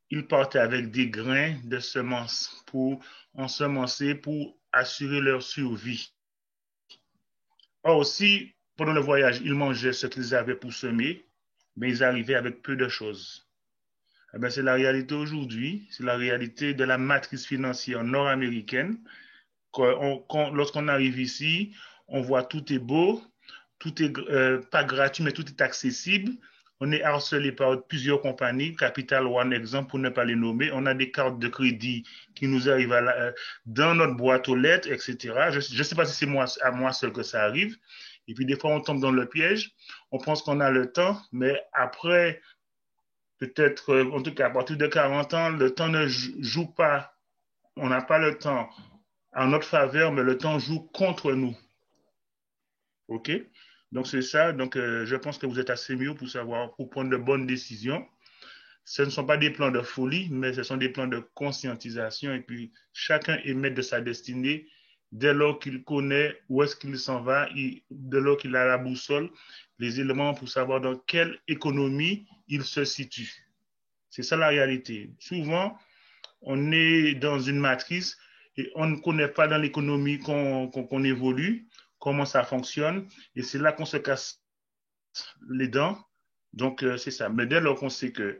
Speaker 11: ils partaient avec des grains de semences pour ensemencer, pour assurer leur survie. Or aussi, pendant le voyage, ils mangeaient ce qu'ils avaient pour semer, mais ils arrivaient avec peu de choses. Eh bien, c'est la réalité aujourd'hui, c'est la réalité de la matrice financière nord-américaine. Lorsqu'on arrive ici, on voit tout est beau, tout est pas gratuit, mais tout est accessible. On est harcelé par plusieurs compagnies, Capital One exemple pour ne pas les nommer. On a des cartes de crédit qui nous arrivent dans notre boîte aux lettres, etc. Je ne sais pas si c'est à moi seul que ça arrive. Et puis des fois, on tombe dans le piège. On pense qu'on a le temps, mais après, peut-être, en tout cas, à partir de 40 ans, le temps ne joue pas. On n'a pas le temps en notre faveur, mais le temps joue contre nous. OK? Donc, c'est ça. Donc, je pense que vous êtes assez mieux pour prendre de bonnes décisions. Ce ne sont pas des plans de folie, mais ce sont des plans de conscientisation. Et puis, chacun est maître de sa destinée dès lors qu'il connaît où est-ce qu'il s'en va, dès lors qu'il a la boussole, les éléments pour savoir dans quelle économie il se situe. C'est ça la réalité. Souvent, on est dans une matrice et on ne connaît pas dans l'économie qu'on évolue, comment ça fonctionne, et c'est là qu'on se casse les dents. Donc, c'est ça. Mais dès lors qu'on sait que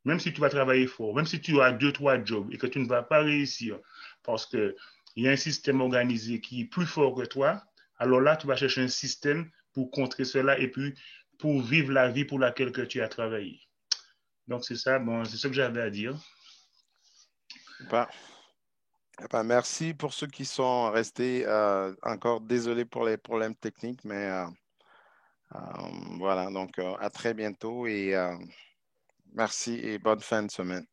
Speaker 11: même si tu vas travailler fort, même si tu as 2-3 jobs et que tu ne vas pas réussir parce qu'il y a un système organisé qui est plus fort que toi, alors là, tu vas chercher un système pour contrer cela et puis pour vivre la vie pour laquelle que tu as travaillé. Donc, c'est ça. Bon, c'est ce que j'avais à dire.
Speaker 1: Merci pour ceux qui sont restés. Encore désolé pour les problèmes techniques, mais voilà. Donc, à très bientôt et merci et bonne fin de semaine.